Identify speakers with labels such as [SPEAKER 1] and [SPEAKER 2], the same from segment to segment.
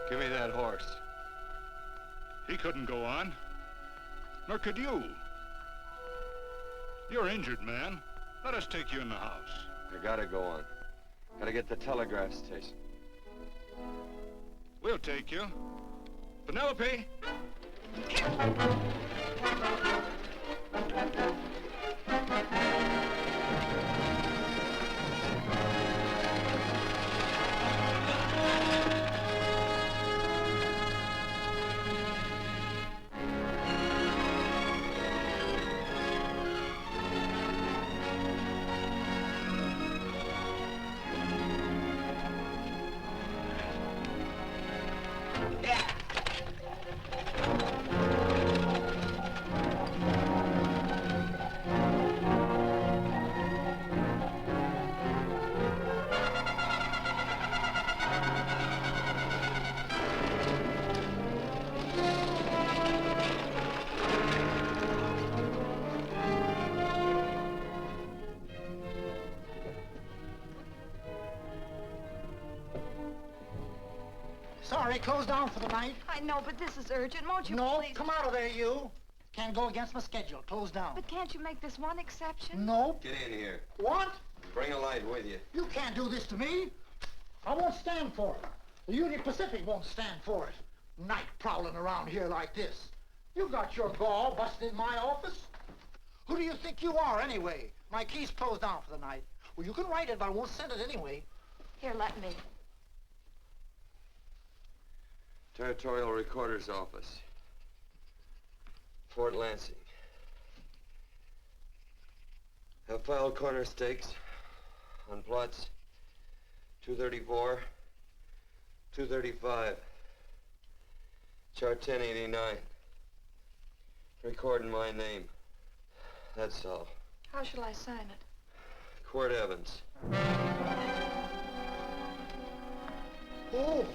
[SPEAKER 1] Give me that horse.
[SPEAKER 2] He couldn't go on. Nor could you. You're injured, man. Let us take you in the house.
[SPEAKER 1] I gotta go on. Gotta get to the telegraph station.
[SPEAKER 2] We'll take you. Penelope!
[SPEAKER 3] Sorry, closed down for the night.
[SPEAKER 4] I know, but this is urgent. Won't you
[SPEAKER 3] No,
[SPEAKER 4] please?
[SPEAKER 3] come out of there, you. Can't go against my schedule. Closed down.
[SPEAKER 4] But can't you make this one exception?
[SPEAKER 3] No.
[SPEAKER 1] Get in here.
[SPEAKER 3] What?
[SPEAKER 1] Bring a light with you.
[SPEAKER 3] You can't do this to me. I won't stand for it. The Union Pacific won't stand for it. Night prowling around here like this. You got your gall busting in my office? Who do you think you are, anyway? My key's closed down for the night. Well, you can write it, but I won't send it anyway.
[SPEAKER 4] Here, let me.
[SPEAKER 1] Territorial Recorder's Office. Fort Lansing. Have filed corner stakes on plots 234, 235, chart 1089. Recording my name. That's all.
[SPEAKER 4] How shall I sign it?
[SPEAKER 1] Quirt Evans.
[SPEAKER 3] Oh.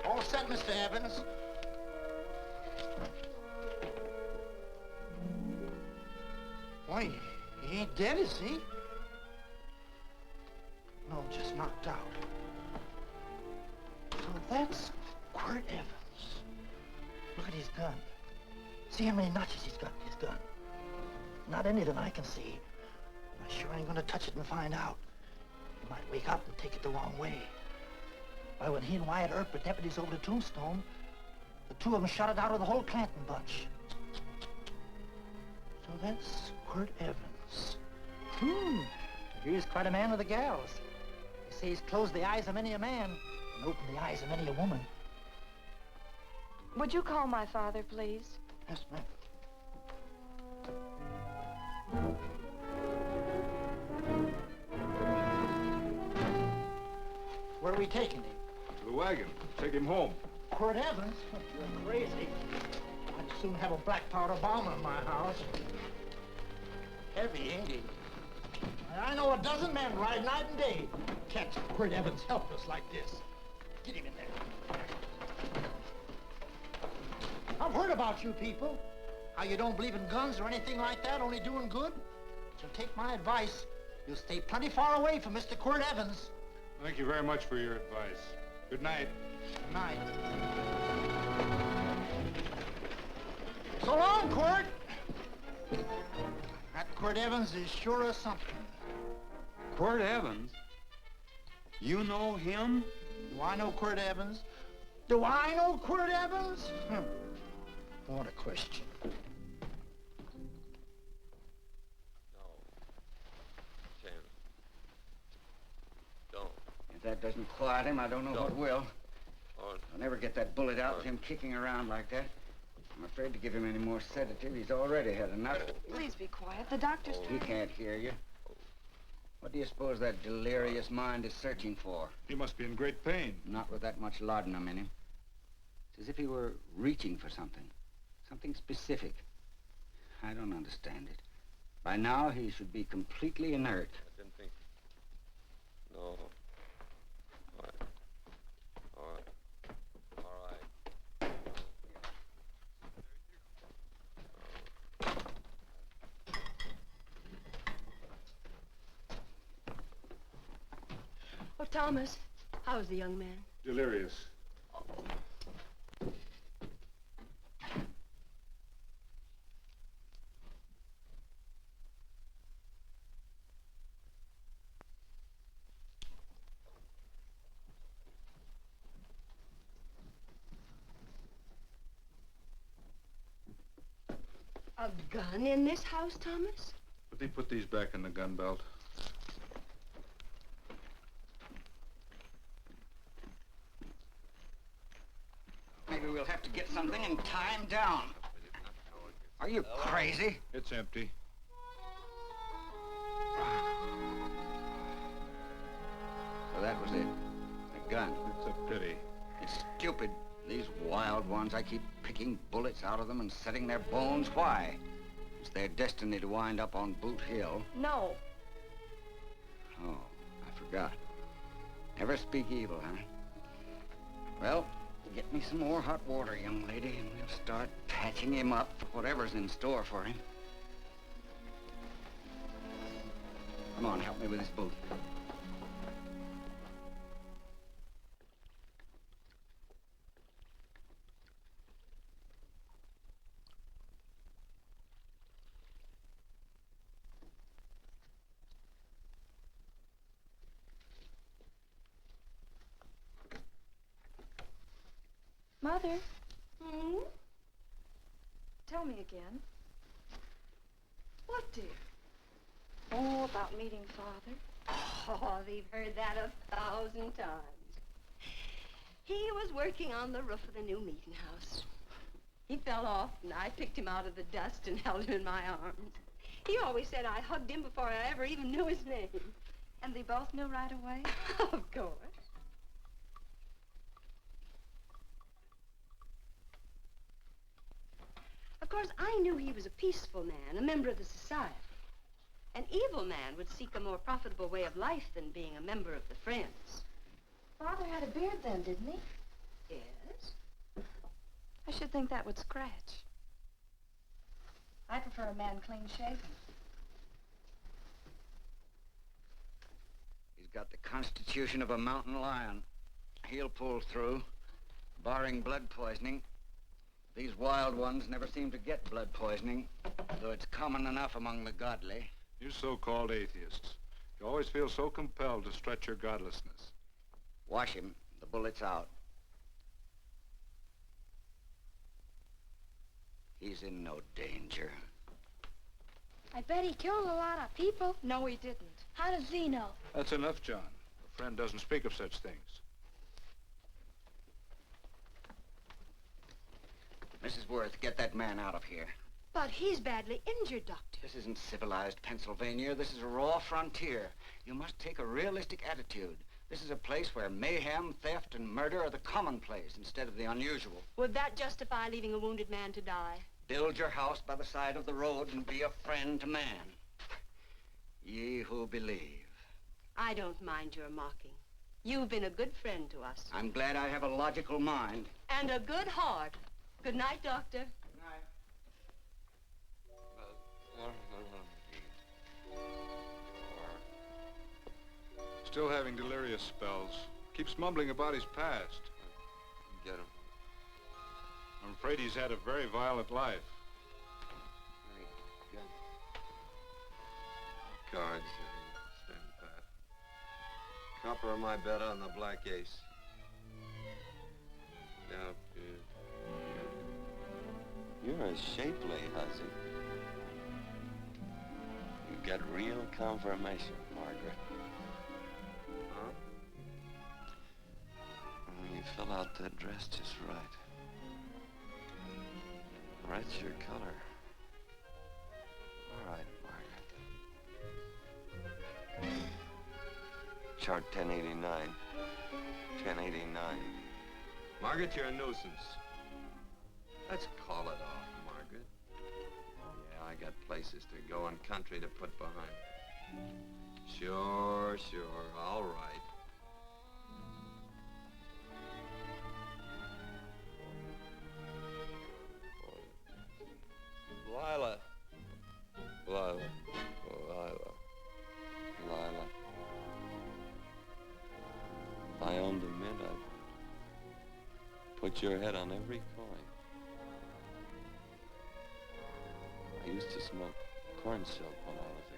[SPEAKER 3] All set, Mr. Evans. Why, he ain't dead, is he? No, just knocked out. So that's Quirt Evans. Look at his gun. See how many notches he's got in his gun. Not any that I can see. I sure ain't gonna touch it and find out. He might wake up and take it the wrong way. Why, when he and Wyatt Earp were deputies over to Tombstone, the two of them shot it out of the whole Clanton bunch. So that's Quirt Evans. He's quite a man with the gals. They say he's closed the eyes of many a man and opened the eyes of many a woman.
[SPEAKER 4] Would you call my father, please?
[SPEAKER 3] Yes, ma'am. Where are we taking him?
[SPEAKER 2] To the wagon. Take him home.
[SPEAKER 3] Quirt Evans? You're crazy. I'd soon have a black powder bomb in my house. Heavy, ain't he? I know a dozen men ride night and day. Catch Quirt Evans helpless like this. Get him in there. I've heard about you people. How you don't believe in guns or anything like that, only doing good. So take my advice. You'll stay plenty far away from Mr. Quirt Evans.
[SPEAKER 2] Thank you very much for your advice. Good night.
[SPEAKER 3] Good night. So long, Quirt. That Quirt Evans is sure of something.
[SPEAKER 5] Quirt Evans? You know him?
[SPEAKER 3] Do I know Quirt Evans? Do I know Quirt Evans? What a question.
[SPEAKER 1] No. Tim. Don't.
[SPEAKER 6] If that doesn't quiet him, I don't know what will.
[SPEAKER 1] Or
[SPEAKER 6] I'll never get that bullet out with him kicking around like that. I'm afraid to give him any more sedative. He's already had enough.
[SPEAKER 4] Please be quiet. The doctor's
[SPEAKER 6] He can't hear you. What do you suppose that delirious mind is searching for?
[SPEAKER 2] He must be in great pain.
[SPEAKER 6] Not with that much laudanum in him. It's as if he were reaching for something. Something specific. I don't understand it. By now, he should be completely inert.
[SPEAKER 1] I didn't think. No. All right. All right. All right.
[SPEAKER 7] Oh, Thomas, how's the young man?
[SPEAKER 2] Delirious.
[SPEAKER 7] A gun in this house, Thomas?
[SPEAKER 2] But they put these back in the gun belt.
[SPEAKER 6] Maybe we'll have to get something and tie him down. Are you crazy?
[SPEAKER 2] It's empty.
[SPEAKER 6] So that was it. A gun.
[SPEAKER 2] It's a pity.
[SPEAKER 6] It's stupid. These wild ones, I keep picking bullets out of them and setting their bones. Why? It's their destiny to wind up on Boot Hill.
[SPEAKER 4] No.
[SPEAKER 6] Oh, I forgot. Never speak evil, huh? Well, get me some more hot water, young lady, and we'll start patching him up for whatever's in store for him. Come on, help me with this boot.
[SPEAKER 4] Mother,
[SPEAKER 7] Hmm?
[SPEAKER 4] tell me again.
[SPEAKER 7] What, dear?
[SPEAKER 4] Oh, about meeting Father.
[SPEAKER 7] Oh, they've heard that 1,000 times. He was working on the roof of the new meeting house. He fell off, and I picked him out of the dust and held him in my arms. He always said I hugged him before I ever even knew his name.
[SPEAKER 4] And they both knew right away?
[SPEAKER 7] Of course. Of course, I knew he was a peaceful man, a member of the society. An evil man would seek a more profitable way of life than being a member of the Friends.
[SPEAKER 4] Father had a beard then, didn't he?
[SPEAKER 7] Yes?
[SPEAKER 4] I should think that would scratch. I prefer a man clean shaven.
[SPEAKER 6] He's got the constitution of a mountain lion. He'll pull through, barring blood poisoning. These wild ones never seem to get blood poisoning, though it's common enough among the godly.
[SPEAKER 2] You so-called atheists. You always feel so compelled to stretch your godlessness.
[SPEAKER 6] Wash him. The bullet's out. He's in no danger.
[SPEAKER 8] I bet he killed a lot of people.
[SPEAKER 4] No, he didn't.
[SPEAKER 8] How does he know?
[SPEAKER 2] That's enough, John. A friend doesn't speak of such things.
[SPEAKER 6] Mrs. Worth, get that man out of here.
[SPEAKER 7] But he's badly injured, Doctor.
[SPEAKER 6] This isn't civilized Pennsylvania. This is a raw frontier. You must take a realistic attitude. This is a place where mayhem, theft, and murder are the commonplace instead of the unusual.
[SPEAKER 7] Would that justify leaving a wounded man to die?
[SPEAKER 6] Build your house by the side of the road and be a friend to man. Ye who believe.
[SPEAKER 7] I don't mind your mocking. You've been a good friend to us.
[SPEAKER 6] I'm glad I have a logical mind.
[SPEAKER 7] And a good heart. Good night, Doctor.
[SPEAKER 6] Good night.
[SPEAKER 2] Still having delirious spells. Keeps mumbling about his past.
[SPEAKER 1] Get him.
[SPEAKER 2] I'm afraid he's had a very violent life.
[SPEAKER 1] Cards. Stand pat. Copper on my bet on the black ace. Now, you're as shapely, Huzzy. You get real confirmation, Margaret. Huh? You fill out that dress just right. That's your color. All right, Margaret. Chart 1089. 1089. Margaret, you're a nuisance. Let's call it off, Margaret. Yeah, I got places to go and country to put behind. Sure, all right. Lila. If I owned a mint, I'd put your head on every coin. I used to smoke corn silk when I was a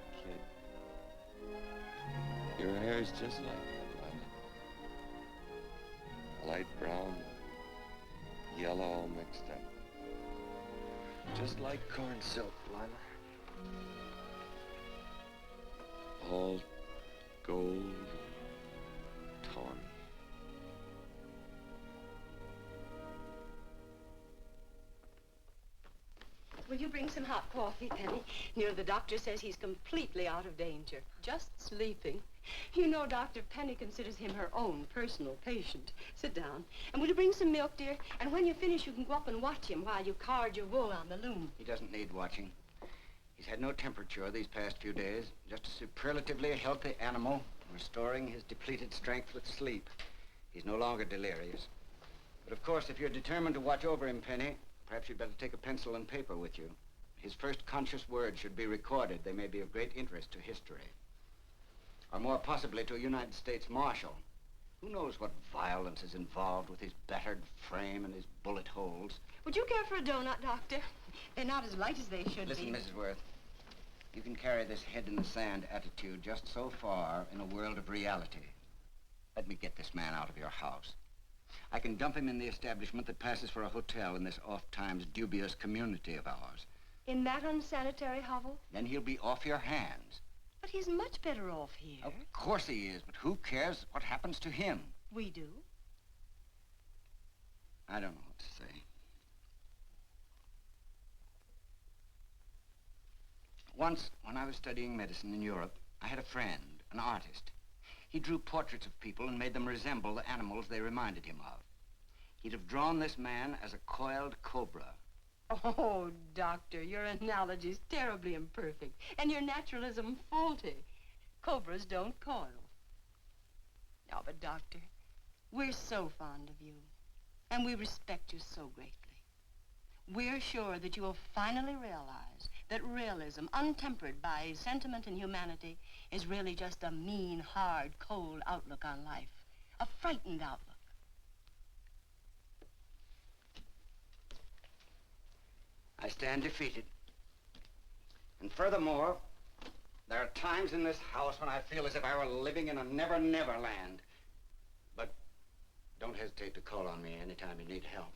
[SPEAKER 1] kid. Your hair's just like that, Lila. Light brown, yellow all mixed up. Just like corn silk, Lila. All gold, tawny.
[SPEAKER 7] Will you bring some hot coffee, Penny? The doctor says he's completely out of danger. Just sleeping. You know, Dr. Penny considers him her own personal patient. Sit down. And will you bring some milk, dear? And when you finish, you can go up and watch him while you card your wool on the loom.
[SPEAKER 6] He doesn't need watching. He's had no temperature these past few days. Just a superlatively healthy animal, restoring his depleted strength with sleep. He's no longer delirious. But of course, if you're determined to watch over him, Penny, perhaps you'd better take a pencil and paper with you. His first conscious words should be recorded. They may be of great interest to history. Or more possibly to a United States Marshal. Who knows what violence is involved with his battered frame and his bullet holes.
[SPEAKER 7] Would you care for a donut, Doctor? They're not as light as they should
[SPEAKER 6] Listen,
[SPEAKER 7] be.
[SPEAKER 6] Mrs. Worth. You can carry this head-in-the-sand attitude just so far in a world of reality. Let me get this man out of your house. I can dump him in the establishment that passes for a hotel in this oft-times dubious community of ours.
[SPEAKER 7] In that unsanitary hovel?
[SPEAKER 6] Then he'll be off your hands.
[SPEAKER 7] But he's much better off here.
[SPEAKER 6] Of course he is, but who cares what happens to him?
[SPEAKER 7] We do.
[SPEAKER 6] I don't know what to say. Once, when I was studying medicine in Europe, I had a friend, an artist. He drew portraits of people and made them resemble the animals they reminded him of. He'd have drawn this man as a coiled cobra.
[SPEAKER 7] Oh, Doctor, your analogy's terribly imperfect, and your naturalism faulty. Cobras don't coil. No, but Doctor, we're so fond of you, and we respect you so greatly. We're sure that you will finally realize that realism, untempered by sentiment and humanity, is really just a mean, hard, cold outlook on life. A frightened outlook.
[SPEAKER 6] I stand defeated. And furthermore, there are times in this house when I feel as if I were living in a never-never land. But don't hesitate to call on me anytime you need help.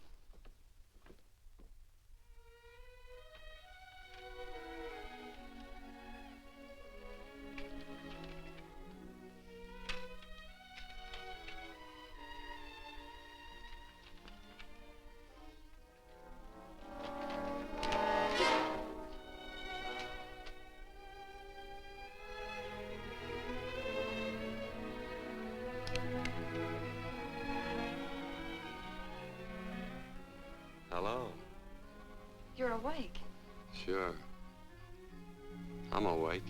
[SPEAKER 1] Hello.
[SPEAKER 4] You're awake.
[SPEAKER 1] Sure. I'm awake.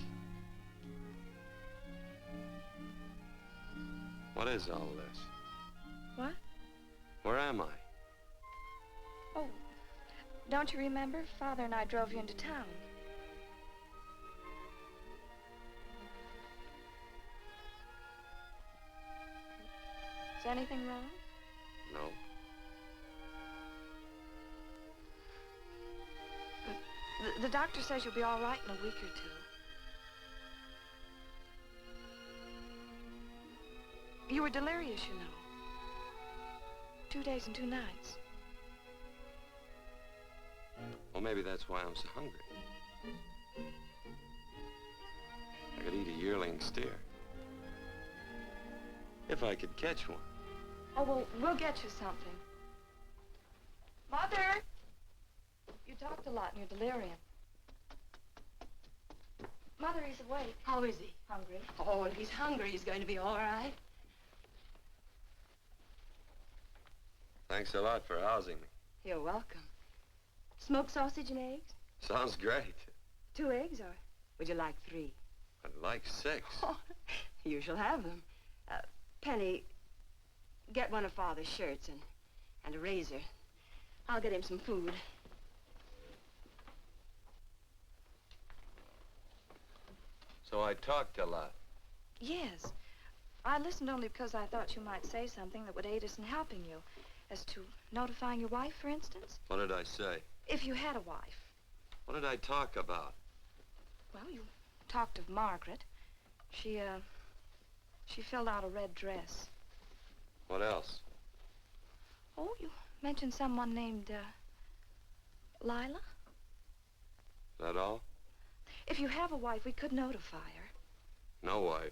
[SPEAKER 1] What is all this?
[SPEAKER 4] What?
[SPEAKER 1] Where am I?
[SPEAKER 4] Oh, don't you remember? Father and I drove you into town. Is anything wrong?
[SPEAKER 1] No.
[SPEAKER 4] The doctor says you'll be all right in a week or two. You were delirious, you know. 2 days and 2 nights.
[SPEAKER 1] Well, maybe that's why I'm so hungry. I could eat a yearling steer. If I could catch one.
[SPEAKER 4] Oh, well, we'll get you something. Mother! You talked a lot in your delirium. Mother, he's awake.
[SPEAKER 7] How is he?
[SPEAKER 4] Hungry.
[SPEAKER 7] Oh, if he's hungry, he's going to be all right.
[SPEAKER 1] Thanks a lot for housing me.
[SPEAKER 7] You're welcome. Smoked sausage and eggs?
[SPEAKER 1] Sounds great.
[SPEAKER 7] 2 eggs, or would you like 3?
[SPEAKER 1] I'd like 6.
[SPEAKER 7] Oh, you shall have them. Penny, get one of Father's shirts and a razor. I'll get him some food.
[SPEAKER 1] So I talked a lot.
[SPEAKER 4] Yes. I listened only because I thought you might say something that would aid us in helping you. As to notifying your wife, for instance.
[SPEAKER 1] What did I say?
[SPEAKER 4] If you had a wife.
[SPEAKER 1] What did I talk about?
[SPEAKER 4] Well, you talked of Margaret. She filled out a red dress.
[SPEAKER 1] What else?
[SPEAKER 4] Oh, you mentioned someone named, Lila?
[SPEAKER 1] That all?
[SPEAKER 4] If you have a wife, we could notify her.
[SPEAKER 1] No wife.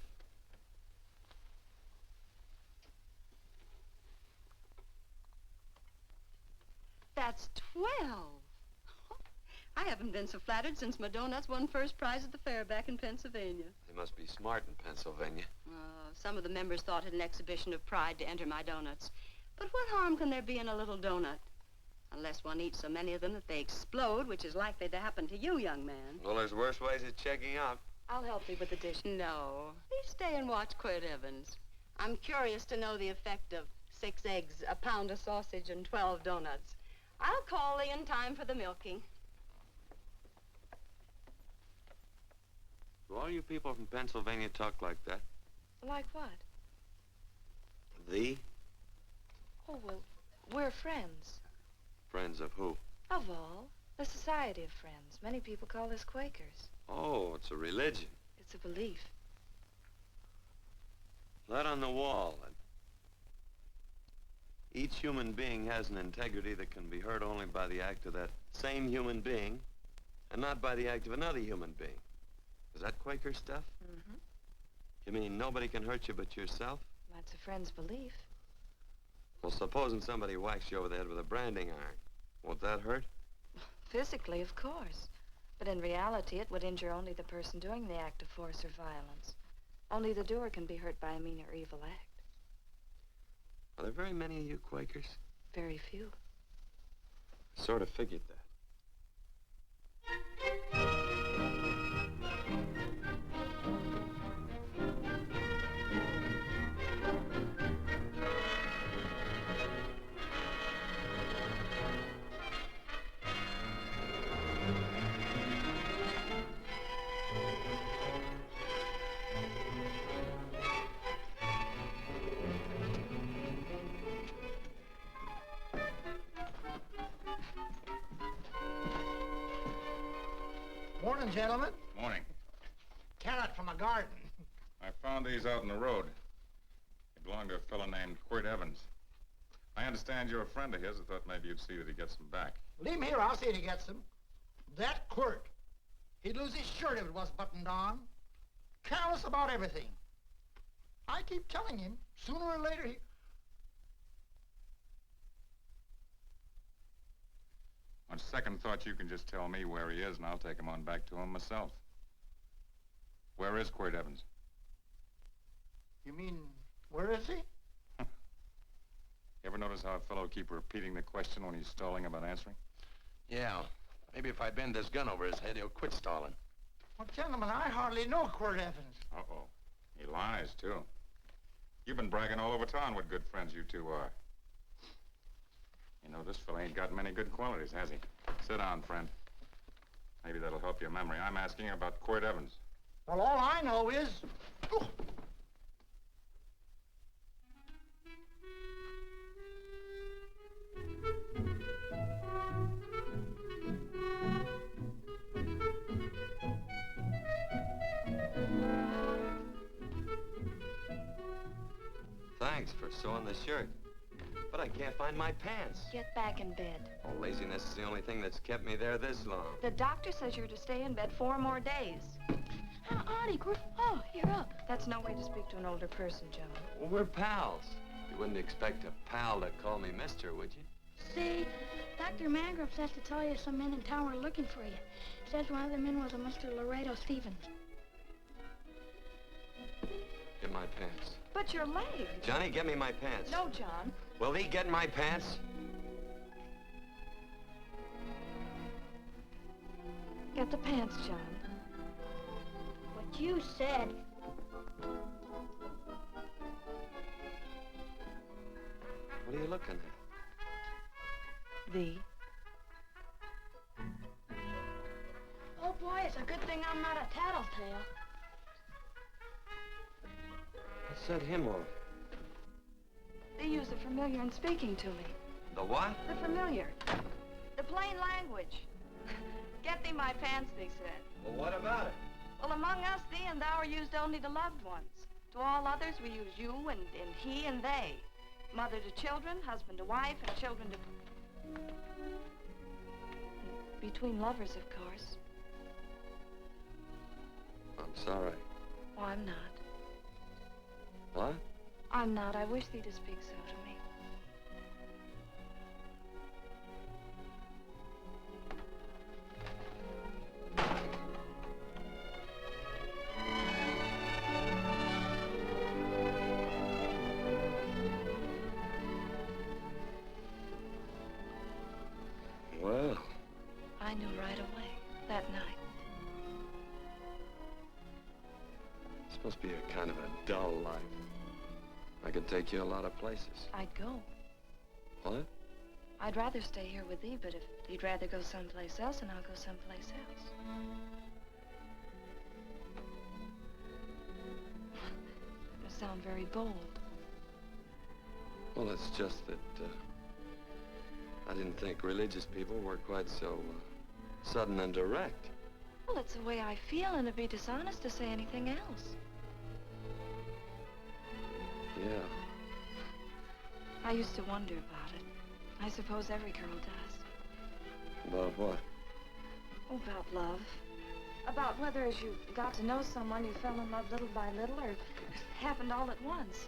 [SPEAKER 7] That's 12. I haven't been so flattered since my donuts won first prize at the fair back in Pennsylvania.
[SPEAKER 1] They must be smart in Pennsylvania.
[SPEAKER 7] Some of the members thought it an exhibition of pride to enter my donuts. But what harm can there be in a little donut? Unless one eats so many of them that they explode, which is likely to happen to you, young man.
[SPEAKER 1] Well, there's worse ways of checking out.
[SPEAKER 4] I'll help you with the dish.
[SPEAKER 7] No. Please stay and watch Quirt Evans. I'm curious to know the effect of 6 eggs, a pound of sausage, and 12 donuts. I'll call Lee in time for the milking.
[SPEAKER 1] Do all you people from Pennsylvania talk like that?
[SPEAKER 4] Like what?
[SPEAKER 1] Thee?
[SPEAKER 4] Oh, well, we're friends.
[SPEAKER 1] Friends of who?
[SPEAKER 4] Of all. The Society of Friends. Many people call us Quakers.
[SPEAKER 1] Oh, it's a religion.
[SPEAKER 4] It's a belief.
[SPEAKER 1] That on the wall. Each human being has an integrity that can be hurt only by the act of that same human being, and not by the act of another human being. Is that Quaker stuff?
[SPEAKER 4] Mm-hmm.
[SPEAKER 1] You mean nobody can hurt you but yourself?
[SPEAKER 4] That's a friend's belief.
[SPEAKER 1] Well, supposing somebody whacks you over the head with a branding iron. Won't that hurt?
[SPEAKER 4] Physically, of course. But in reality, it would injure only the person doing the act of force or violence. Only the doer can be hurt by a mean or evil act.
[SPEAKER 1] Are there very many of you Quakers?
[SPEAKER 4] Very few.
[SPEAKER 1] I sort of figured that.
[SPEAKER 3] Morning, gentlemen.
[SPEAKER 2] Morning.
[SPEAKER 3] Carrot from a garden.
[SPEAKER 2] I found these out in the road. They belong to a fellow named Quirt Evans. I understand you're a friend of his. I thought maybe you'd see that he gets them back.
[SPEAKER 3] Leave him here. I'll see if he gets them. That Quirt. He'd lose his shirt if it was buttoned on. Careless about everything. I keep telling him, sooner or later he...
[SPEAKER 2] On second thought, you can just tell me where he is, and I'll take him on back to him myself. Where is Quirt Evans?
[SPEAKER 3] You mean, where is he?
[SPEAKER 2] You ever notice how a fellow will keep repeating the question when he's stalling about answering?
[SPEAKER 9] Yeah. Maybe if I bend this gun over his head, he'll quit stalling.
[SPEAKER 3] Well, gentlemen, I hardly know Quirt Evans.
[SPEAKER 2] Uh-oh. He lies, too. You've been bragging all over town what good friends you two are. You know, this fella ain't got many good qualities, has he? Sit down, friend. Maybe that'll help your memory. I'm asking about Quirt Evans.
[SPEAKER 3] Well, all I know is... Oh.
[SPEAKER 1] Thanks for sewing the shirt. But I can't find my pants.
[SPEAKER 4] Get back in bed.
[SPEAKER 1] Oh, laziness is the only thing that's kept me there this long.
[SPEAKER 4] The doctor says you're to stay in bed 4 more days.
[SPEAKER 8] Auntie, oh, you're up.
[SPEAKER 4] That's no way to speak to an older person, Joan.
[SPEAKER 1] Well, we're pals. You wouldn't expect a pal to call me mister, would you?
[SPEAKER 8] See, Dr. Mangrum says to tell you some men in town were looking for you. Says one of the men was a Mr. Laredo Stevens.
[SPEAKER 1] Get my pants.
[SPEAKER 4] But your leg.
[SPEAKER 1] Johnny, get me my pants.
[SPEAKER 4] No, John.
[SPEAKER 1] Will he get my pants?
[SPEAKER 4] Get the pants, John.
[SPEAKER 8] What you said.
[SPEAKER 1] What are you looking at?
[SPEAKER 4] The.
[SPEAKER 8] Oh, boy, it's a good thing I'm not a tattletale.
[SPEAKER 1] What set him off?
[SPEAKER 4] They use the familiar in speaking to me.
[SPEAKER 1] The what?
[SPEAKER 4] The familiar. The plain language. Get thee my pants, they said.
[SPEAKER 1] Well, what about it?
[SPEAKER 4] Well, among us, thee and thou are used only to loved ones. To all others, we use you and he and they. Mother to children, husband to wife, and children to... Between lovers, of course.
[SPEAKER 1] I'm sorry.
[SPEAKER 4] Oh, I'm not.
[SPEAKER 1] What?
[SPEAKER 4] I'm not. I wish thee to speak so to me.
[SPEAKER 1] Well,
[SPEAKER 4] I knew right away, that night.
[SPEAKER 1] it's supposed to be a kind of a dull life. I could take you a lot of places.
[SPEAKER 4] I'd go.
[SPEAKER 1] What?
[SPEAKER 4] I'd rather stay here with thee, but if you'd rather go someplace else, then I'll go someplace else. It must sound very bold.
[SPEAKER 1] Well, it's just that, I didn't think religious people were quite so, sudden and direct.
[SPEAKER 4] Well, it's the way I feel, and it'd be dishonest to say anything else.
[SPEAKER 1] Yeah.
[SPEAKER 4] I used to wonder about it. I suppose every girl does.
[SPEAKER 1] About what?
[SPEAKER 4] Oh, about love. About whether as you got to know someone, you fell in love little by little, or it happened all at once.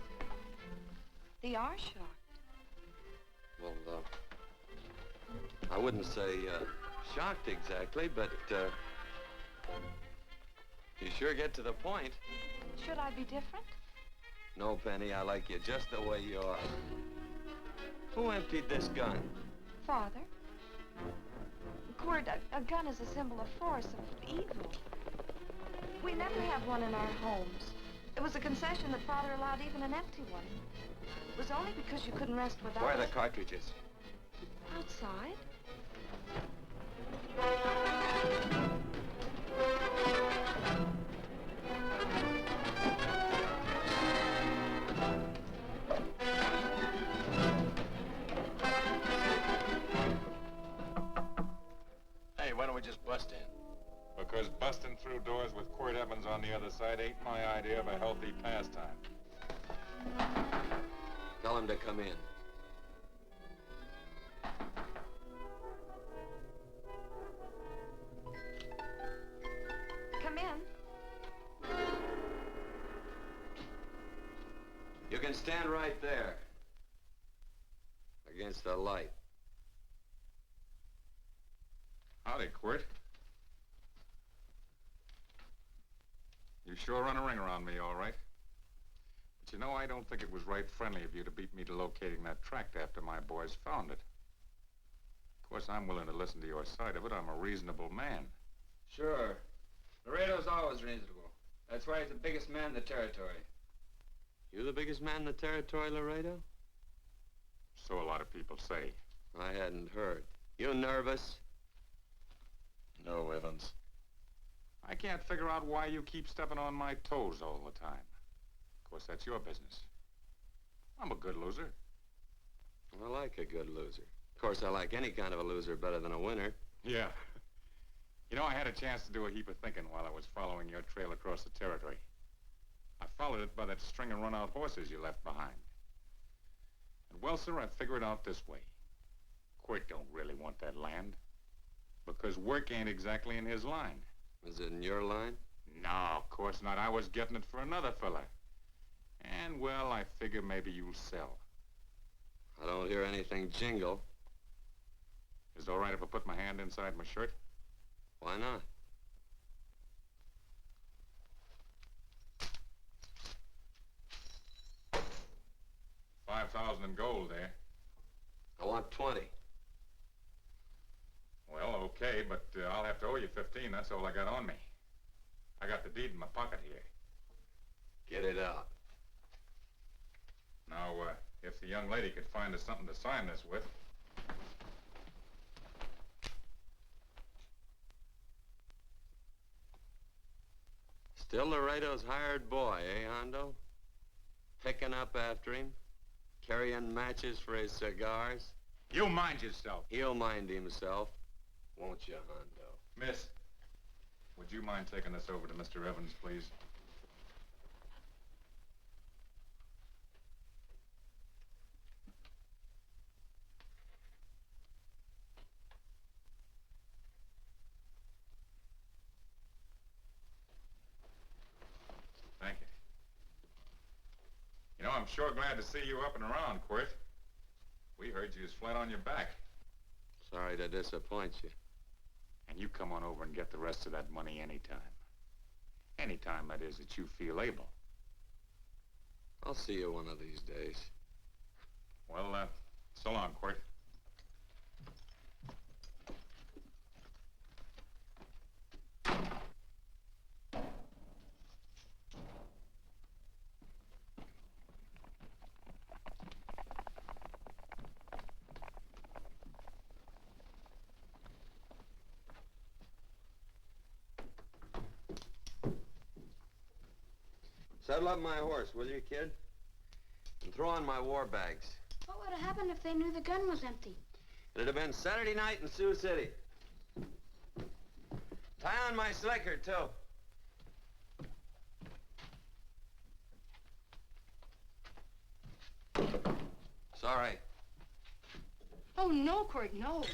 [SPEAKER 4] They are shocked.
[SPEAKER 1] Well, I wouldn't say, shocked exactly, but, you sure get to the point.
[SPEAKER 4] Should I be different?
[SPEAKER 1] No, Penny, I like you just the way you are. Who emptied this gun?
[SPEAKER 4] Father? Quirt, a gun is a symbol of force, of evil. We never have one in our homes. It was a concession that Father allowed even an empty one. It was only because you couldn't rest without
[SPEAKER 1] Where are the
[SPEAKER 4] it.
[SPEAKER 1] cartridges?
[SPEAKER 4] Outside?
[SPEAKER 9] Hey, why don't we just bust in?
[SPEAKER 2] Because busting through doors with Quirt Evans on the other side ain't my idea of a healthy pastime.
[SPEAKER 1] Tell him to come in.
[SPEAKER 4] Come in.
[SPEAKER 1] You can stand right there. Against the light.
[SPEAKER 2] Howdy, Quirt. You sure run a ring around me, all right. But you know, I don't think it was right friendly of you to beat me to locating that tract after my boys found it. Of course, I'm willing to listen to your side of it. I'm a reasonable man.
[SPEAKER 5] Sure. Laredo's always reasonable. That's why he's the biggest man in the territory.
[SPEAKER 1] You the biggest man in the territory, Laredo?
[SPEAKER 2] So a lot of people say.
[SPEAKER 1] I hadn't heard. You nervous?
[SPEAKER 9] No, Evans.
[SPEAKER 2] I can't figure out why you keep stepping on my toes all the time. Of course, that's your business. I'm a good loser.
[SPEAKER 1] I like a good loser. Of course, I like any kind of a loser better than a winner.
[SPEAKER 2] Yeah. You know, I had a chance to do a heap of thinking while I was following your trail across the territory. I followed it by that string of run-out horses you left behind. And, well, sir, I figured it out this way. Quirt don't really want that land. Because work ain't exactly in his line.
[SPEAKER 1] Is it in your line?
[SPEAKER 2] No, of course not. I was getting it for another fella. And, well, I figure maybe you'll sell.
[SPEAKER 1] I don't hear anything jingle.
[SPEAKER 2] Is it all right if I put my hand inside my shirt?
[SPEAKER 1] Why not?
[SPEAKER 2] $5,000 in gold, eh?
[SPEAKER 1] I want 20.
[SPEAKER 2] Well, okay, but I'll have to owe you 15. That's all I got on me. I got the deed in my pocket here.
[SPEAKER 1] Get it out.
[SPEAKER 2] Now, if the young lady could find us something to sign this with.
[SPEAKER 1] Still Laredo's hired boy, eh, Hondo? Picking up after him, carrying matches for his cigars.
[SPEAKER 2] You mind yourself.
[SPEAKER 1] He'll mind himself, won't you, Hondo?
[SPEAKER 2] Miss, would you mind taking this over to Mr. Evans, please? Thank you. You know, I'm sure glad to see you up and around, Quirt. We heard you was flat on your back.
[SPEAKER 1] Sorry to disappoint you.
[SPEAKER 2] And you come on over and get the rest of that money anytime. Anytime, that is, that you feel able.
[SPEAKER 1] I'll see you one of these days.
[SPEAKER 2] Well, so long, Quirt.
[SPEAKER 1] Saddle up my horse, will you, kid? And throw on my war bags.
[SPEAKER 8] What would have happened if they knew the gun was empty?
[SPEAKER 1] It'd have been Saturday night in Sioux City. Tie on my slicker, too. Sorry.
[SPEAKER 7] Oh, no, Quirt, no.
[SPEAKER 1] What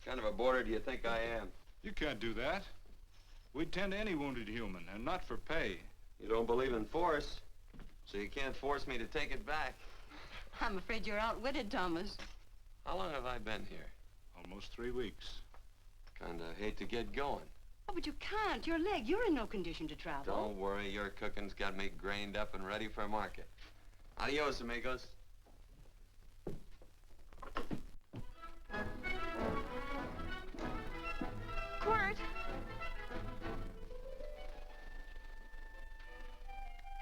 [SPEAKER 1] kind of a boarder do you think I am?
[SPEAKER 10] You can't do that. We'd tend to any wounded human, and not for pay.
[SPEAKER 1] You don't believe in force, so you can't force me to take it back.
[SPEAKER 7] I'm afraid you're outwitted, Thomas.
[SPEAKER 1] How long have I been here?
[SPEAKER 10] Almost 3 weeks.
[SPEAKER 1] Kinda hate to get going.
[SPEAKER 7] Oh, but you can't. Your leg, you're in no condition to travel.
[SPEAKER 1] Don't worry, your cooking's got me grained up and ready for market. Adios, amigos.
[SPEAKER 4] Quirt!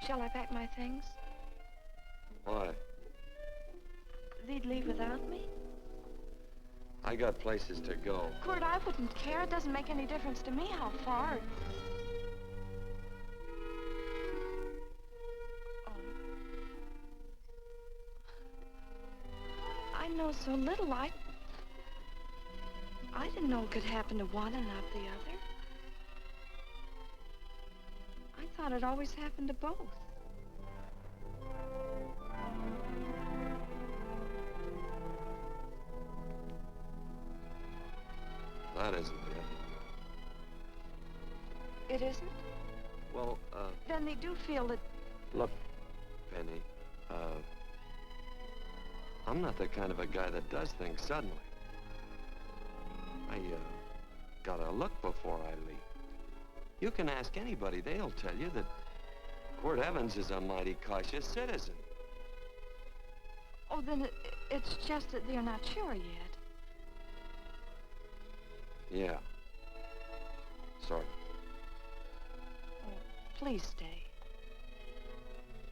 [SPEAKER 4] Shall I pack my things?
[SPEAKER 1] Why?
[SPEAKER 4] They'd leave without me?
[SPEAKER 1] I got places to go.
[SPEAKER 4] Quirt, I wouldn't care. It doesn't make any difference to me how far. Oh. I know so little. I didn't know it could happen to one and not the other. I thought it always happened to both.
[SPEAKER 1] That isn't it.
[SPEAKER 4] It isn't?
[SPEAKER 1] Well,
[SPEAKER 4] Then they do feel that...
[SPEAKER 1] look, Penny, I'm not the kind of a guy that does things suddenly. I, gotta look before I leap. You can ask anybody, they'll tell you that Quirt Evans is a mighty cautious citizen.
[SPEAKER 4] Oh, then it's just that they're not sure yet.
[SPEAKER 1] Yeah. Sort of.
[SPEAKER 4] Oh, please stay.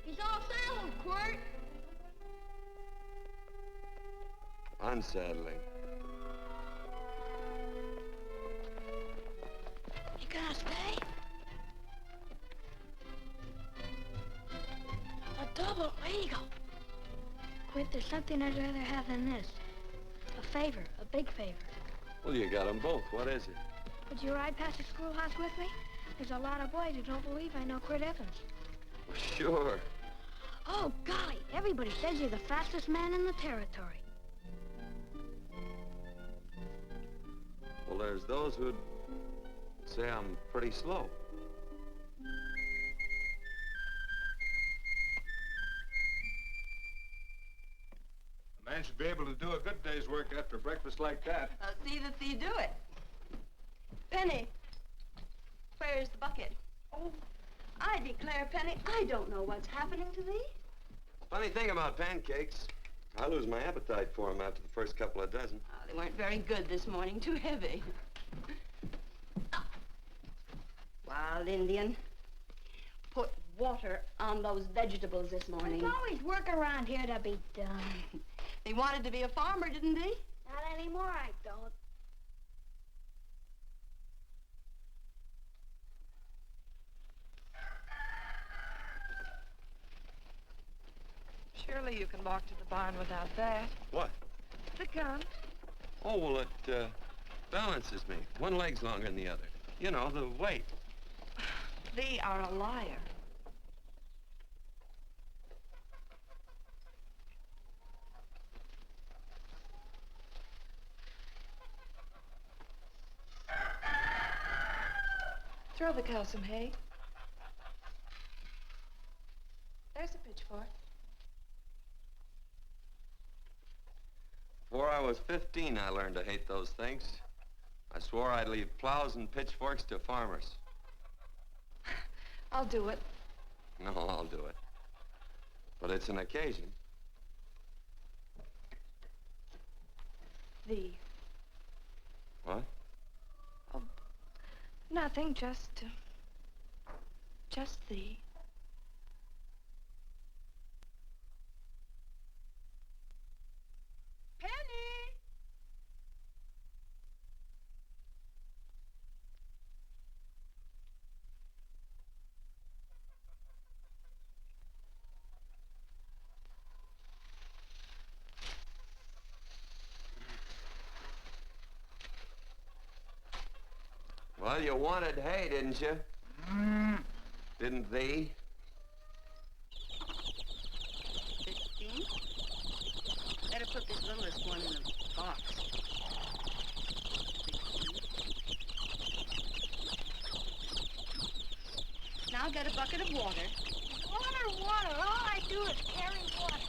[SPEAKER 7] He's all saddled, Quirt.
[SPEAKER 1] Unsettling.
[SPEAKER 8] You gonna stay? A double eagle. Quint, there's something I'd rather have than this. A favor, a big favor.
[SPEAKER 1] Well, you got them both. What is it?
[SPEAKER 8] Would you ride past the schoolhouse with me? There's a lot of boys who don't believe I know Quirt Evans.
[SPEAKER 1] Well, sure.
[SPEAKER 8] Oh, golly, everybody says you're the fastest man in the territory.
[SPEAKER 1] Well, there's those who'd say I'm pretty slow.
[SPEAKER 10] The man man should be able to do a good day's work after breakfast like that.
[SPEAKER 7] See that thee do it. Penny, where's the bucket? Oh, I declare, Penny, I don't know what's happening to thee.
[SPEAKER 1] Funny thing about pancakes, I lose my appetite for them after the first couple of dozen.
[SPEAKER 7] Oh, they weren't very good this morning, too heavy. Wild Indian, put water on those vegetables this morning.
[SPEAKER 8] There's always work around here to be done.
[SPEAKER 7] He wanted to be a farmer, didn't he?
[SPEAKER 8] Not anymore, I don't.
[SPEAKER 4] Surely you can walk to the barn without that.
[SPEAKER 1] What?
[SPEAKER 4] The gun.
[SPEAKER 1] Oh, well, it balances me. One leg's longer than the other. You know, the weight.
[SPEAKER 4] Thee are a liar. Throw the cow some hay. There's a pitchfork.
[SPEAKER 1] Before I was 15, I learned to hate those things. I swore I'd leave plows and pitchforks to farmers.
[SPEAKER 4] I'll do it.
[SPEAKER 1] No, I'll do it. But it's an occasion.
[SPEAKER 4] Thee.
[SPEAKER 1] What?
[SPEAKER 4] Oh, nothing, just thee.
[SPEAKER 7] Penny!
[SPEAKER 1] Well, you wanted hay, didn't you? Didn't thee?
[SPEAKER 7] 15? Better put this littlest one in a box. 16. Now get a bucket of water.
[SPEAKER 8] Water. All I do is carry water.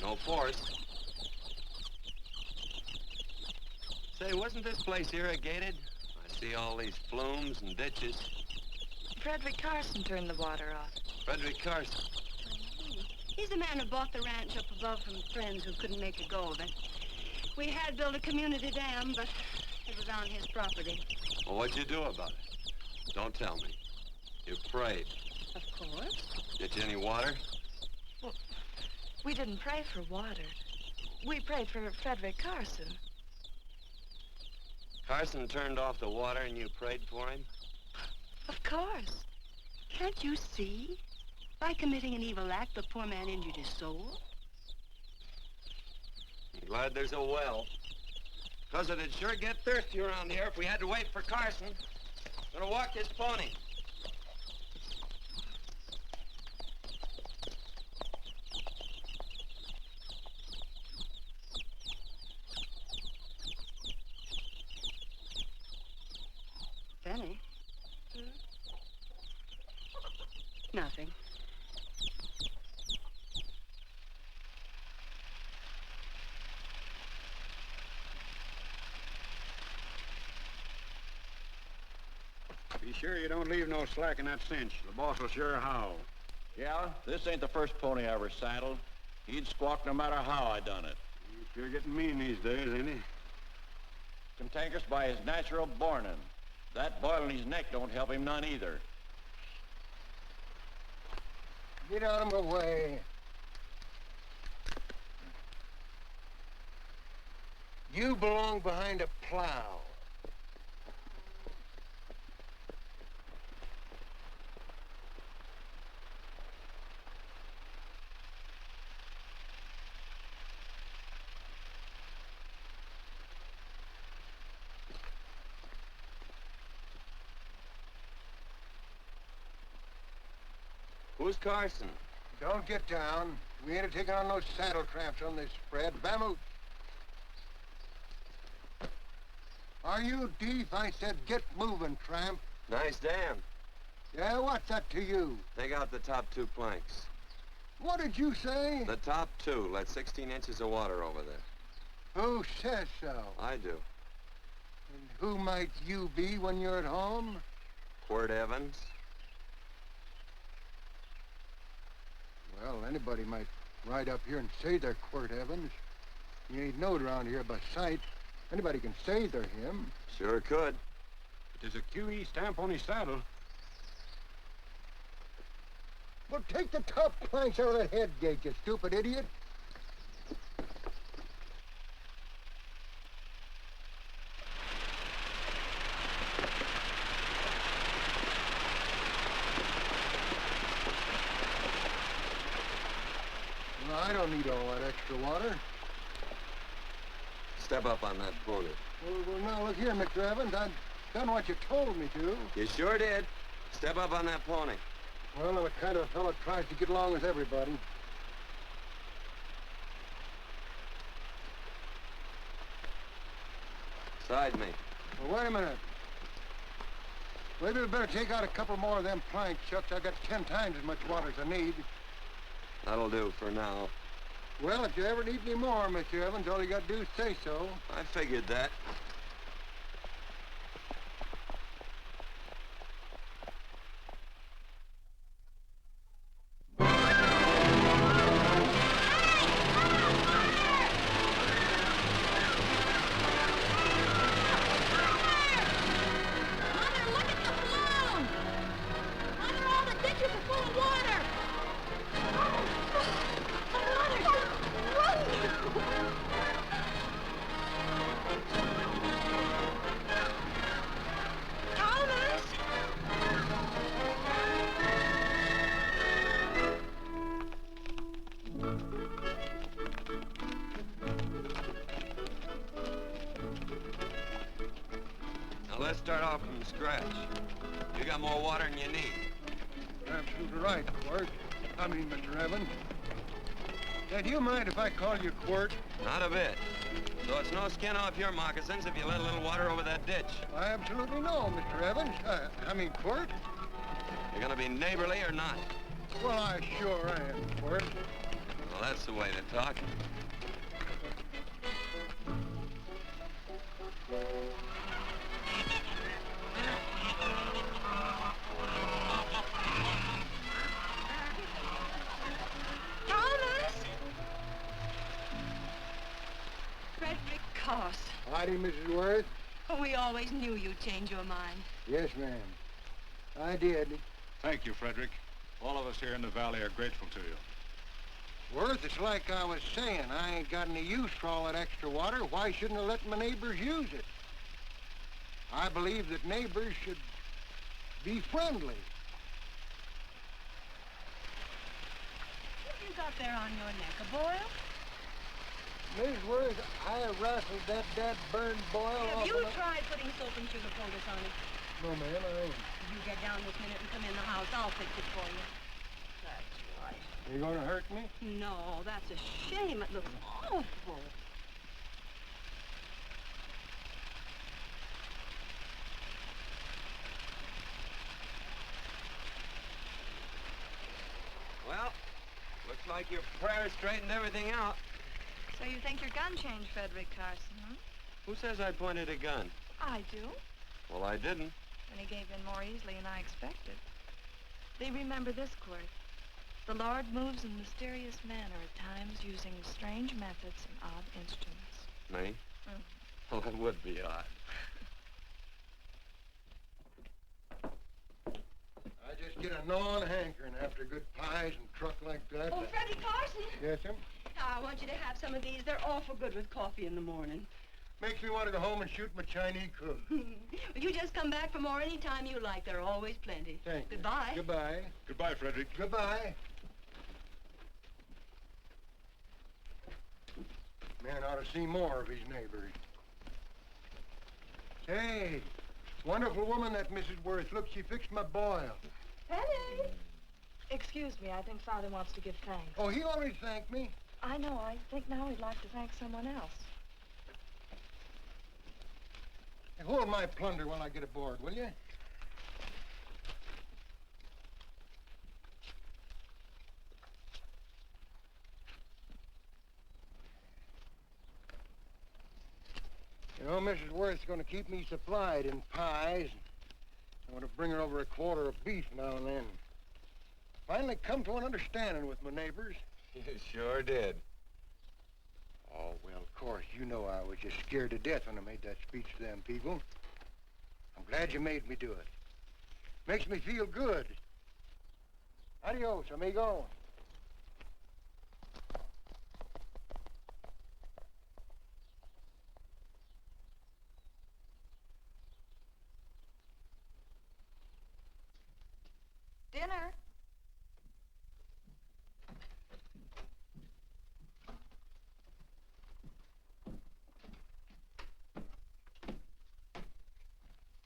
[SPEAKER 1] No force. Say, wasn't this place irrigated? I see all these flumes and ditches.
[SPEAKER 4] Frederick Carson turned the water off.
[SPEAKER 1] Frederick Carson.
[SPEAKER 7] He's the man who bought the ranch up above from friends who couldn't make a go of it. We had built a community dam, but it was on his property.
[SPEAKER 1] Well, what'd you do about it? Don't tell me. You prayed.
[SPEAKER 7] Of course.
[SPEAKER 1] Get you any water?
[SPEAKER 4] Well, we didn't pray for water. We prayed for Frederick Carson.
[SPEAKER 1] Carson turned off the water and you prayed for him?
[SPEAKER 4] Of course.
[SPEAKER 7] Can't you see? By committing an evil act, the poor man injured his soul.
[SPEAKER 1] I'm glad there's a well. 'Cause it'd sure get thirsty around here if we had to wait for Carson. Gonna walk his pony.
[SPEAKER 7] Penny? Nothing.
[SPEAKER 11] Be sure you don't leave no slack in that cinch. The boss will sure howl.
[SPEAKER 9] Yeah, this ain't the first pony I ever saddled. He'd squawk no matter how I done it.
[SPEAKER 11] He's sure getting mean these days, ain't he?
[SPEAKER 9] Cantankerous by his natural bornin'. That boil in his neck don't help him none either.
[SPEAKER 3] Get out of my way. You belong behind a plow.
[SPEAKER 1] Who's Carson?
[SPEAKER 3] Don't get down. We ain't taking on no saddle tramps on this spread. Vamoose. Are you deef? I said get moving, tramp.
[SPEAKER 1] Nice dam.
[SPEAKER 3] Yeah, what's that to you?
[SPEAKER 1] Take out the top 2 planks.
[SPEAKER 12] What did you say?
[SPEAKER 1] The top two let 16 inches of water over there.
[SPEAKER 12] Who says so?
[SPEAKER 1] I do.
[SPEAKER 12] And who might you be when you're at home?
[SPEAKER 1] Quirt Evans.
[SPEAKER 12] Well, anybody might ride up here and say they're Quirt Evans. You ain't knowed around here by sight. Anybody can say they're him.
[SPEAKER 1] Sure could.
[SPEAKER 11] But there's a QE stamp on his saddle.
[SPEAKER 12] Well, take the top planks out of that head gate, you stupid idiot. Well, I don't need all that extra water.
[SPEAKER 1] Step up on that pony.
[SPEAKER 12] Well, now, look here, Mr. Evans. I've done what you told me to.
[SPEAKER 1] You sure did. Step up on that pony.
[SPEAKER 12] Well, I'm the kind of fellow that tries to get along with everybody.
[SPEAKER 1] Side me.
[SPEAKER 12] Well, wait a minute. Maybe we better take out a couple more of them planks, Chucks. I've got 10 times as much water as I need.
[SPEAKER 1] That'll do for now.
[SPEAKER 12] Well, if you ever need any more, Mr. Evans, all you got to do is say so.
[SPEAKER 1] I figured that. Let's start off from scratch. You got more water than you need.
[SPEAKER 12] You're absolutely right, Quirt. Mr. Evans. Hey, do you mind if I call you Quirt?
[SPEAKER 1] Not a bit. So it's no skin off your moccasins if you let a little water over that ditch.
[SPEAKER 12] I absolutely know, Mr. Evans. Quirt.
[SPEAKER 1] You're gonna be neighborly or not?
[SPEAKER 12] Well, I sure am, Quirt.
[SPEAKER 1] Well, that's the way to talk.
[SPEAKER 12] Howdy, Mrs. Worth.
[SPEAKER 7] Oh, we always knew you'd change your mind.
[SPEAKER 12] Yes, ma'am. I did.
[SPEAKER 10] Thank you, Frederick. All of us here in the valley are grateful to you.
[SPEAKER 12] Worth, it's like I was saying. I ain't got any use for all that extra water. Why shouldn't I let my neighbors use it? I believe that neighbors should be friendly.
[SPEAKER 7] What you got there on your neck, a boil?
[SPEAKER 12] Mrs. Worth, I rustled that burned boil
[SPEAKER 7] Have
[SPEAKER 12] off
[SPEAKER 7] you
[SPEAKER 12] of my...
[SPEAKER 7] tried putting soap and sugar poultice on it?
[SPEAKER 12] No, ma'am, I ain't.
[SPEAKER 7] You get down this minute and come in the house. I'll fix it for you. That's right.
[SPEAKER 12] Are you gonna hurt me?
[SPEAKER 7] No, that's a shame. It looks awful.
[SPEAKER 1] Well, looks like your prayers straightened everything out.
[SPEAKER 4] So you think your gun changed Frederick Carson, huh?
[SPEAKER 1] Who says I pointed a gun?
[SPEAKER 4] I do.
[SPEAKER 1] Well, I didn't.
[SPEAKER 4] And he gave in more easily than I expected. They remember this, Quirt. The Lord moves in mysterious manner at times using strange methods and odd instruments.
[SPEAKER 1] Me?
[SPEAKER 4] Mm.
[SPEAKER 1] Well, it would be odd.
[SPEAKER 12] I just get a gnawing hankering after good pies and truck like that.
[SPEAKER 7] Oh, Freddie Carson.
[SPEAKER 12] Yes, ma'am?
[SPEAKER 7] I want you to have some of these. They're awful good with coffee in the morning.
[SPEAKER 12] Makes me want to go home and shoot my Chinese cook.
[SPEAKER 7] Well, you just come back for more any time you like. There are always plenty.
[SPEAKER 12] Thank you.
[SPEAKER 7] Goodbye.
[SPEAKER 12] Goodbye.
[SPEAKER 10] Goodbye, Frederick.
[SPEAKER 12] Goodbye. Man ought to see more of his neighbors. Say, wonderful woman, that Mrs. Worth. Look, she fixed my boil.
[SPEAKER 7] Penny!
[SPEAKER 4] Excuse me, I think Father wants to give thanks.
[SPEAKER 12] Oh, he already thanked me.
[SPEAKER 4] I know. I think now he'd like to thank someone else.
[SPEAKER 12] Hey, hold my plunder while I get aboard, will you? You know, Mrs. Worth's going to keep me supplied in pies. I'm going to bring her over a quarter of beef now and then. Finally come to an understanding with my neighbors.
[SPEAKER 1] You sure did.
[SPEAKER 12] Oh, well, of course, you know I was just scared to death when I made that speech to them people. I'm glad you made me do it. Makes me feel good. Adios, amigo.
[SPEAKER 4] Dinner.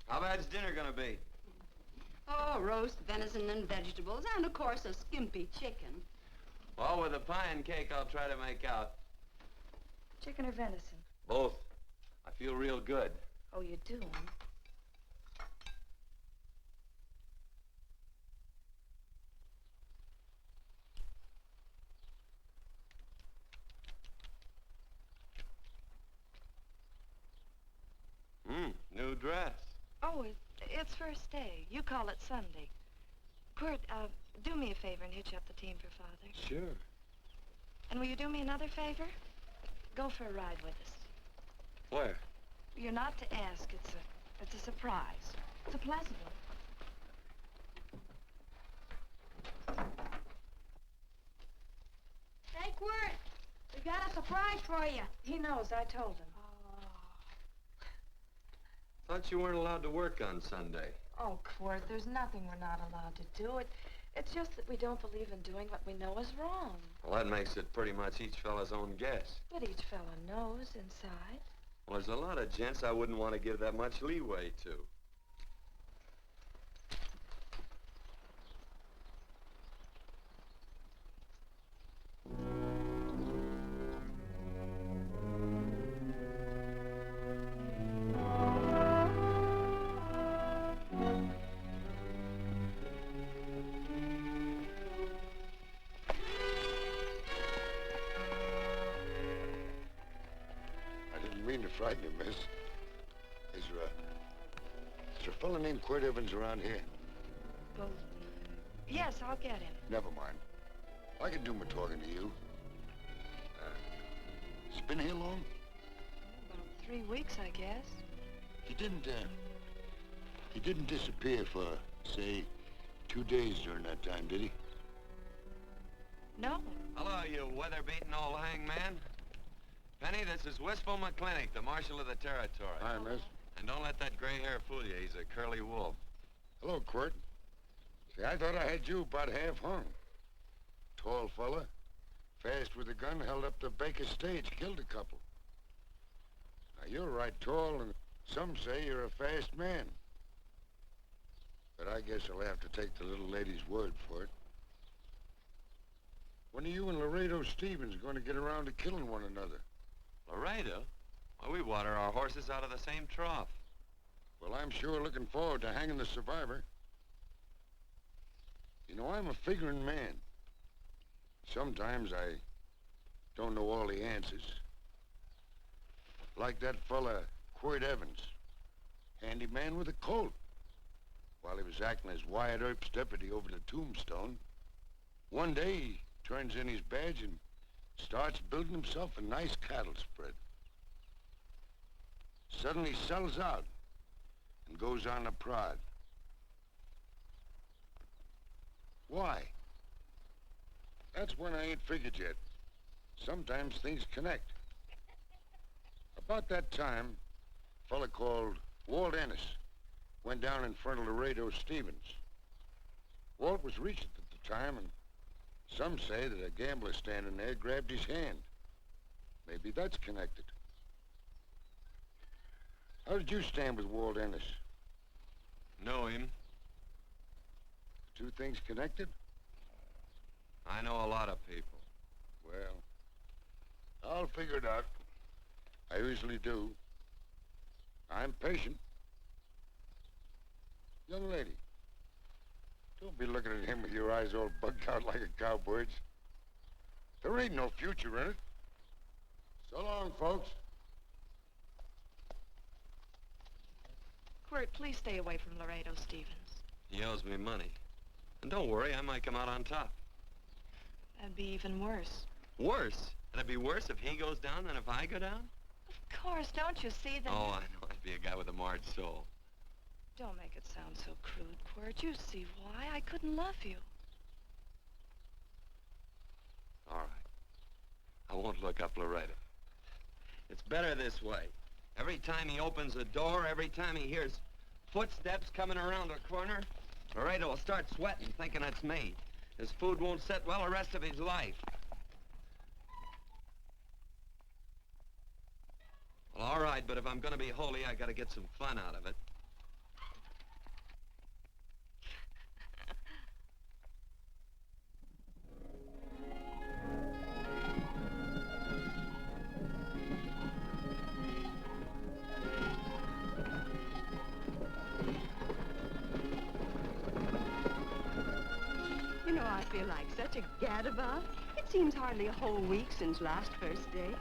[SPEAKER 1] How bad's dinner gonna be?
[SPEAKER 7] Oh, roast venison and vegetables, and of course a skimpy chicken.
[SPEAKER 1] Well, with the pie and cake, I'll try to make out.
[SPEAKER 4] Chicken or venison?
[SPEAKER 1] Both. I feel real good.
[SPEAKER 4] Oh, you do, huh?
[SPEAKER 1] New dress.
[SPEAKER 4] Oh, it's first day. You call it Sunday. Quirt, do me a favor and hitch up the team for Father.
[SPEAKER 1] Sure.
[SPEAKER 4] And will you do me another favor? Go for a ride with us.
[SPEAKER 1] Where?
[SPEAKER 4] You're not to ask. It's a surprise. It's a pleasant one.
[SPEAKER 8] Hey, Quirt, we got a surprise for you.
[SPEAKER 4] He knows. I told him.
[SPEAKER 1] Thought you weren't allowed to work on Sunday.
[SPEAKER 4] Oh, Quirt, there's nothing we're not allowed to do. It's just that we don't believe in doing what we know is wrong.
[SPEAKER 1] Well, that makes it pretty much each fella's own guess.
[SPEAKER 4] But each fella knows inside.
[SPEAKER 1] Well, there's a lot of gents I wouldn't want to give that much leeway to.
[SPEAKER 13] Frighten you, miss. Is there a fella named Quirt Evans around here?
[SPEAKER 4] Well, yes, I'll get him.
[SPEAKER 13] Never mind. I can do my talking to you. He's been here long?
[SPEAKER 4] About 3 weeks, I guess.
[SPEAKER 13] He didn't disappear for, say, 2 days during that time, did he?
[SPEAKER 4] No.
[SPEAKER 1] Hello, you weather-beaten old hangman. Penny, this is Wistful McClintock, the Marshal of the Territory.
[SPEAKER 13] Hi, miss.
[SPEAKER 1] And don't let that gray hair fool you. He's a curly wolf.
[SPEAKER 13] Hello, Quirt. See, I thought I had you about half hung. Tall fella, fast with a gun, held up the Baker stage, killed a couple. Now, you're right tall, and some say you're a fast man. But I guess I'll have to take the little lady's word for it. When are you and Laredo Stevens going to get around to killing one another?
[SPEAKER 1] Laredo? Well, we water our horses out of the same trough.
[SPEAKER 13] Well, I'm sure looking forward to hanging the survivor. You know, I'm a figuring man. Sometimes I don't know all the answers. Like that fella, Quirt Evans. Handy man with a Colt. While he was acting as Wyatt Earp's deputy over the Tombstone, one day he turns in his badge and starts building himself a nice cattle spread. Suddenly sells out and goes on a prod. Why? That's when I ain't figured yet. Sometimes things connect. About that time, a fella called Walt Ennis went down in front of Laredo Stevens. Walt was Regent at the time, and some say that a gambler standing there grabbed his hand. Maybe that's connected. How did you stand with Walt Ennis?
[SPEAKER 1] Know him.
[SPEAKER 13] Two things connected?
[SPEAKER 1] I know a lot of people.
[SPEAKER 13] Well, I'll figure it out. I usually do. I'm patient. Young lady, don't be looking at him with your eyes all bugged out like a cowbird's. There ain't no future in it. So long, folks.
[SPEAKER 4] Quirt, please stay away from Laredo Stevens.
[SPEAKER 1] He owes me money. And don't worry, I might come out on top.
[SPEAKER 4] That'd be even worse.
[SPEAKER 1] Worse? It'd be worse if he goes down than if I go down?
[SPEAKER 4] Of course, don't you see that?
[SPEAKER 1] Oh, I know. I'd be a guy with a marred soul.
[SPEAKER 4] Don't make it sound so crude, Quirt. You see why I couldn't love you.
[SPEAKER 1] All right. I won't look up Laredo. It's better this way. Every time he opens a door, every time he hears footsteps coming around a corner, Laredo will start sweating, thinking it's me. His food won't sit well the rest of his life. Well, all right, but if I'm gonna be holy, I gotta get some fun out of it.
[SPEAKER 7] You know, I feel like such a gadabout. It seems hardly a whole week since last first day.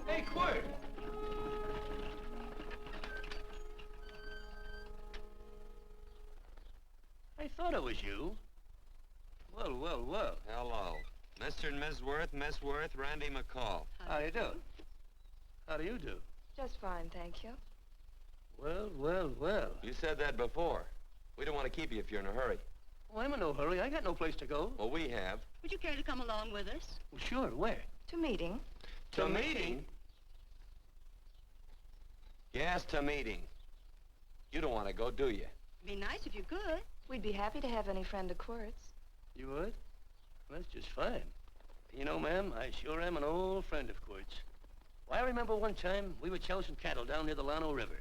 [SPEAKER 1] Hey, Quirt!
[SPEAKER 14] I thought it was you.
[SPEAKER 1] Well, well, well. Hello. Mr. and Miss Worth, Randy McCall.
[SPEAKER 14] How you do? How do you do?
[SPEAKER 4] Just fine, thank you.
[SPEAKER 14] Well, well, well.
[SPEAKER 1] You said that before. We don't want to keep you if you're in a hurry.
[SPEAKER 14] Oh, I'm in no hurry. I got no place to go.
[SPEAKER 1] Well, we have.
[SPEAKER 7] Would you care to come along with us?
[SPEAKER 14] Well, sure. Where?
[SPEAKER 4] To meeting.
[SPEAKER 1] To meeting? Yes, to meeting. You don't want to go, do you?
[SPEAKER 7] It'd be nice if you could.
[SPEAKER 4] We'd be happy to have any friend of Quirt's.
[SPEAKER 14] You would? Well, that's just fine. You know, ma'am, I sure am an old friend of Quirt's. Why, I remember one time we were chousing cattle down near the Llano River.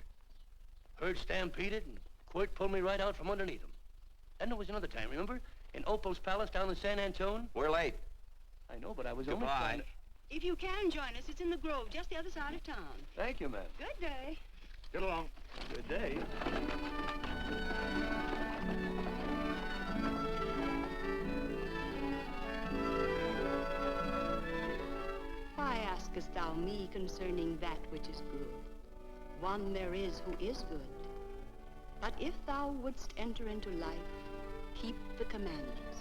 [SPEAKER 14] Herd stampeded, and Quirt pulled me right out from underneath him. Then there was another time, remember? In Opal's Palace down in San Antone?
[SPEAKER 1] We're late.
[SPEAKER 14] I know, but I was
[SPEAKER 1] Goodbye.
[SPEAKER 14] only trying to...
[SPEAKER 7] If you can join us, it's in the Grove, just the other side of town.
[SPEAKER 14] Thank you, ma'am.
[SPEAKER 7] Good day.
[SPEAKER 14] Get along. Good day.
[SPEAKER 7] Why askest thou me concerning that which is good? One there is who is good. But if thou wouldst enter into life, keep the commandments.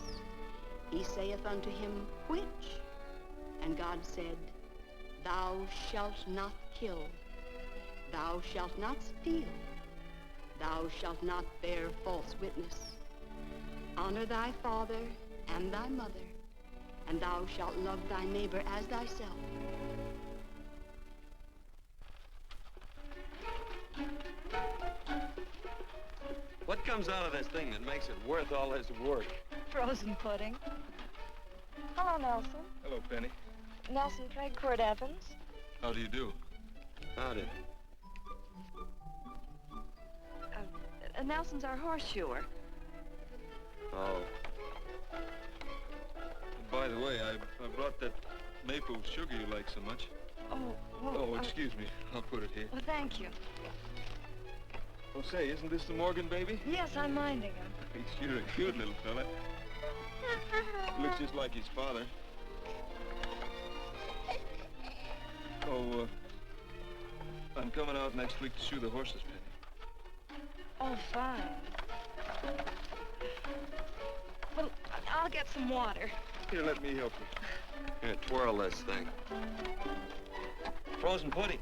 [SPEAKER 7] He saith unto him, which? And God said, thou shalt not kill. Thou shalt not steal. Thou shalt not bear false witness. Honor thy father and thy mother, and thou shalt love thy neighbor as thyself.
[SPEAKER 1] What comes out of this thing that makes it worth all this work?
[SPEAKER 4] Frozen pudding. Hello, Nelson.
[SPEAKER 10] Hello, Penny.
[SPEAKER 4] Nelson Craig, Quirt Evans.
[SPEAKER 10] How do you do?
[SPEAKER 1] Howdy.
[SPEAKER 4] Nelson's our horseshoer.
[SPEAKER 1] Oh.
[SPEAKER 10] By the way, I brought that maple sugar you like so much.
[SPEAKER 4] Oh, well,
[SPEAKER 10] Oh, excuse me. I'll put it here.
[SPEAKER 4] Well, thank you.
[SPEAKER 10] Oh, say, isn't this the Morgan baby?
[SPEAKER 4] Yes, I'm minding him.
[SPEAKER 10] He's sure a cute little fella. Looks just like his father. Oh, I'm coming out next week to shoe the horses, Penny.
[SPEAKER 4] Oh, fine. Well, I'll get some water.
[SPEAKER 10] Here, let me help you.
[SPEAKER 1] Here, twirl this thing. Frozen pudding.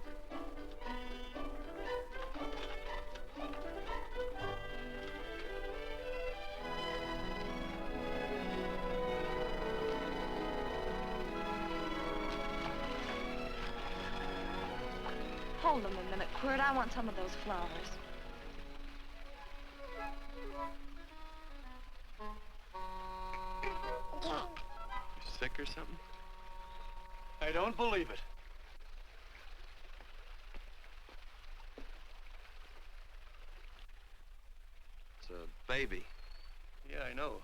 [SPEAKER 4] Hold them a minute, Quirt. I want some of those flowers.
[SPEAKER 1] You sick or something?
[SPEAKER 14] I don't believe it.
[SPEAKER 1] It's a baby.
[SPEAKER 14] Yeah, I know.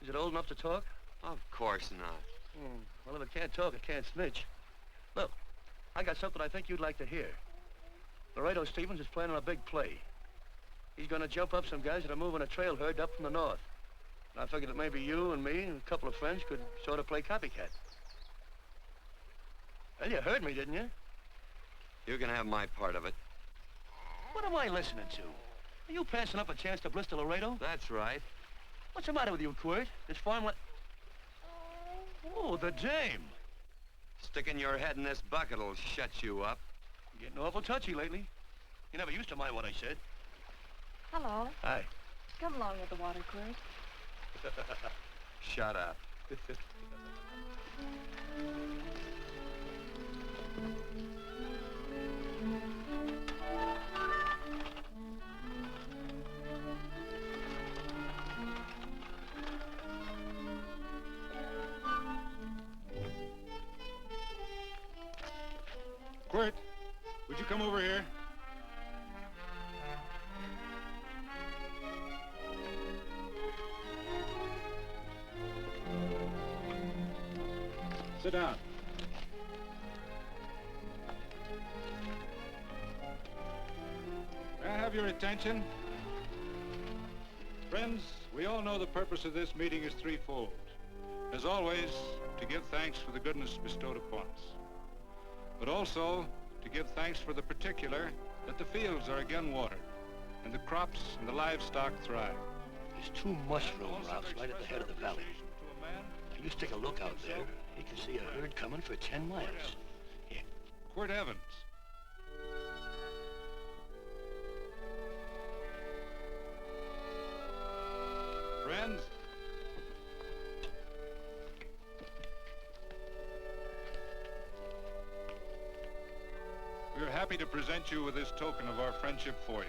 [SPEAKER 14] Is it old enough to talk?
[SPEAKER 1] Of course not.
[SPEAKER 14] Well, if it can't talk, it can't snitch. Look, I got something I think you'd like to hear. Laredo Stevens is planning a big play. He's going to jump up some guys that are moving a trail herd up from the north. And I figured that maybe you and me and a couple of friends could sort of play copycat. Well, you heard me, didn't you?
[SPEAKER 1] You can have my part of it.
[SPEAKER 14] What am I listening to? Are you passing up a chance to blister Laredo?
[SPEAKER 1] That's right.
[SPEAKER 14] What's the matter with you, Quirt? This farm Oh, the dame.
[SPEAKER 1] Sticking your head in this bucket'll shut you up.
[SPEAKER 14] You're getting awful touchy lately. You never used to mind what I said.
[SPEAKER 4] Hello.
[SPEAKER 14] Hi.
[SPEAKER 4] Come along with the water, Quirt.
[SPEAKER 1] Shut up.
[SPEAKER 2] Quirt, would you come over here? Sit down. May I have your attention? Friends, we all know the purpose of this meeting is threefold. As always, to give thanks for the goodness bestowed upon us, but also to give thanks for the particular that the fields are again watered and the crops and the livestock thrive.
[SPEAKER 14] There's two mushroom routes right at the head of the valley. Now, you stick a look out there. You can see a herd coming for 10 miles. Here.
[SPEAKER 2] Quirt Evans. Friends, we are happy to present you with this token of our friendship for you.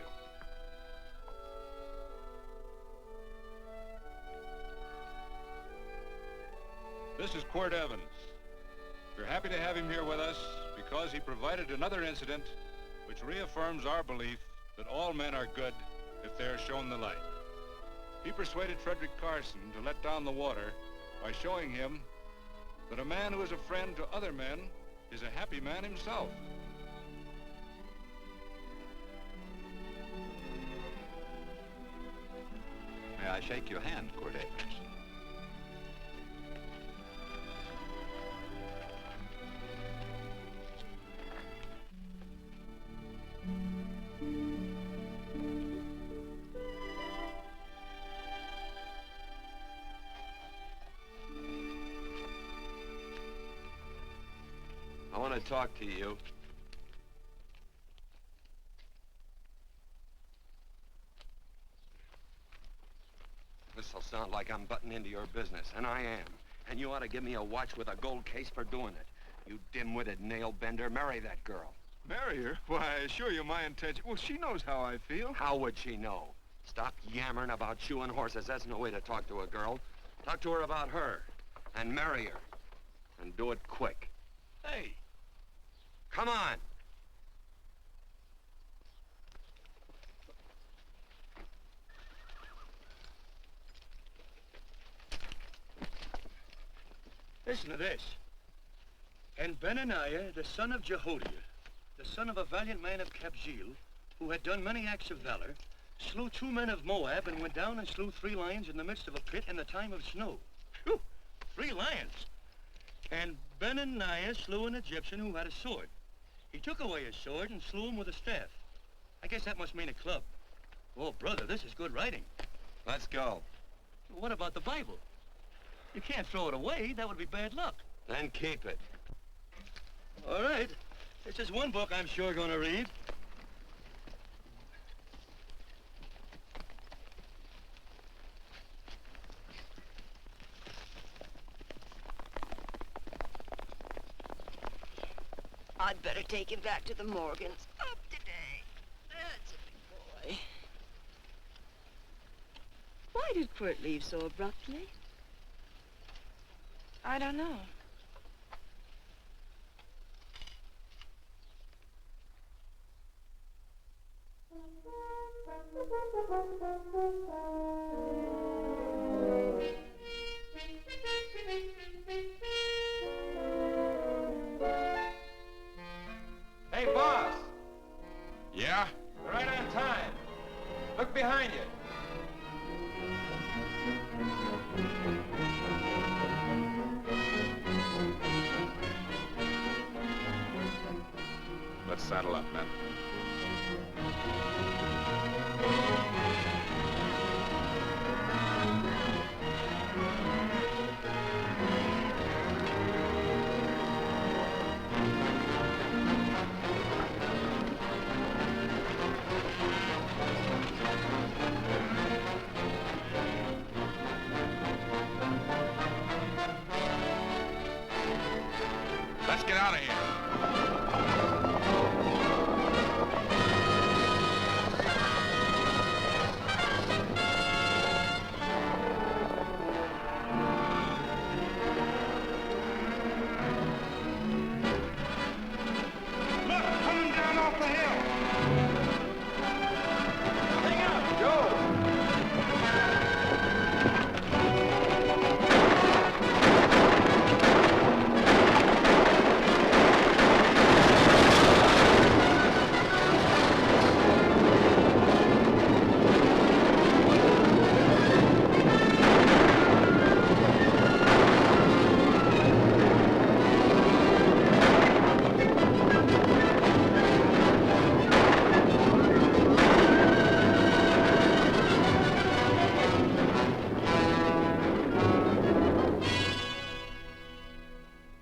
[SPEAKER 2] This is Quirt Evans. We're happy to have him here with us because he provided another incident which reaffirms our belief that all men are good if they are shown the light. He persuaded Frederick Carson to let down the water by showing him that a man who is a friend to other men is a happy man himself.
[SPEAKER 1] May I shake your hand, Quirt Evans? I want to talk to you. This'll sound like I'm butting into your business, and I am. And you ought to give me a watch with a gold case for doing it. You dim-witted nail-bender, marry that girl.
[SPEAKER 10] Marry her? Why, I assure you my intention... Well, she knows how I feel.
[SPEAKER 1] How would she know? Stop yammering about shoeing horses. That's no way to talk to a girl. Talk to her about her, and marry her. And do it quick.
[SPEAKER 14] Hey.
[SPEAKER 1] Come on.
[SPEAKER 14] Listen to this. And Benaniah, the son of Jehoiada, the son of a valiant man of Kabzeel, who had done many acts of valor, slew 2 men of Moab and went down and slew 3 lions in the midst of a pit in the time of snow. Phew! 3 lions. And Benaniah slew an Egyptian who had a sword. He took away his sword and slew him with a staff. I guess that must mean a club. Oh, brother, this is good writing.
[SPEAKER 1] Let's go.
[SPEAKER 14] What about the Bible? You can't throw it away. That would be bad luck.
[SPEAKER 1] Then keep it.
[SPEAKER 14] All right. This is one book I'm sure going to read.
[SPEAKER 7] I'd better take him back to the Morgans. Up today. That's a big boy. Why did Quirt leave so abruptly?
[SPEAKER 4] I don't know.
[SPEAKER 10] behind you.
[SPEAKER 2] Let's saddle up, men. Let's get out of here.
[SPEAKER 12] Look, coming down off the hill. Hang up, Joe.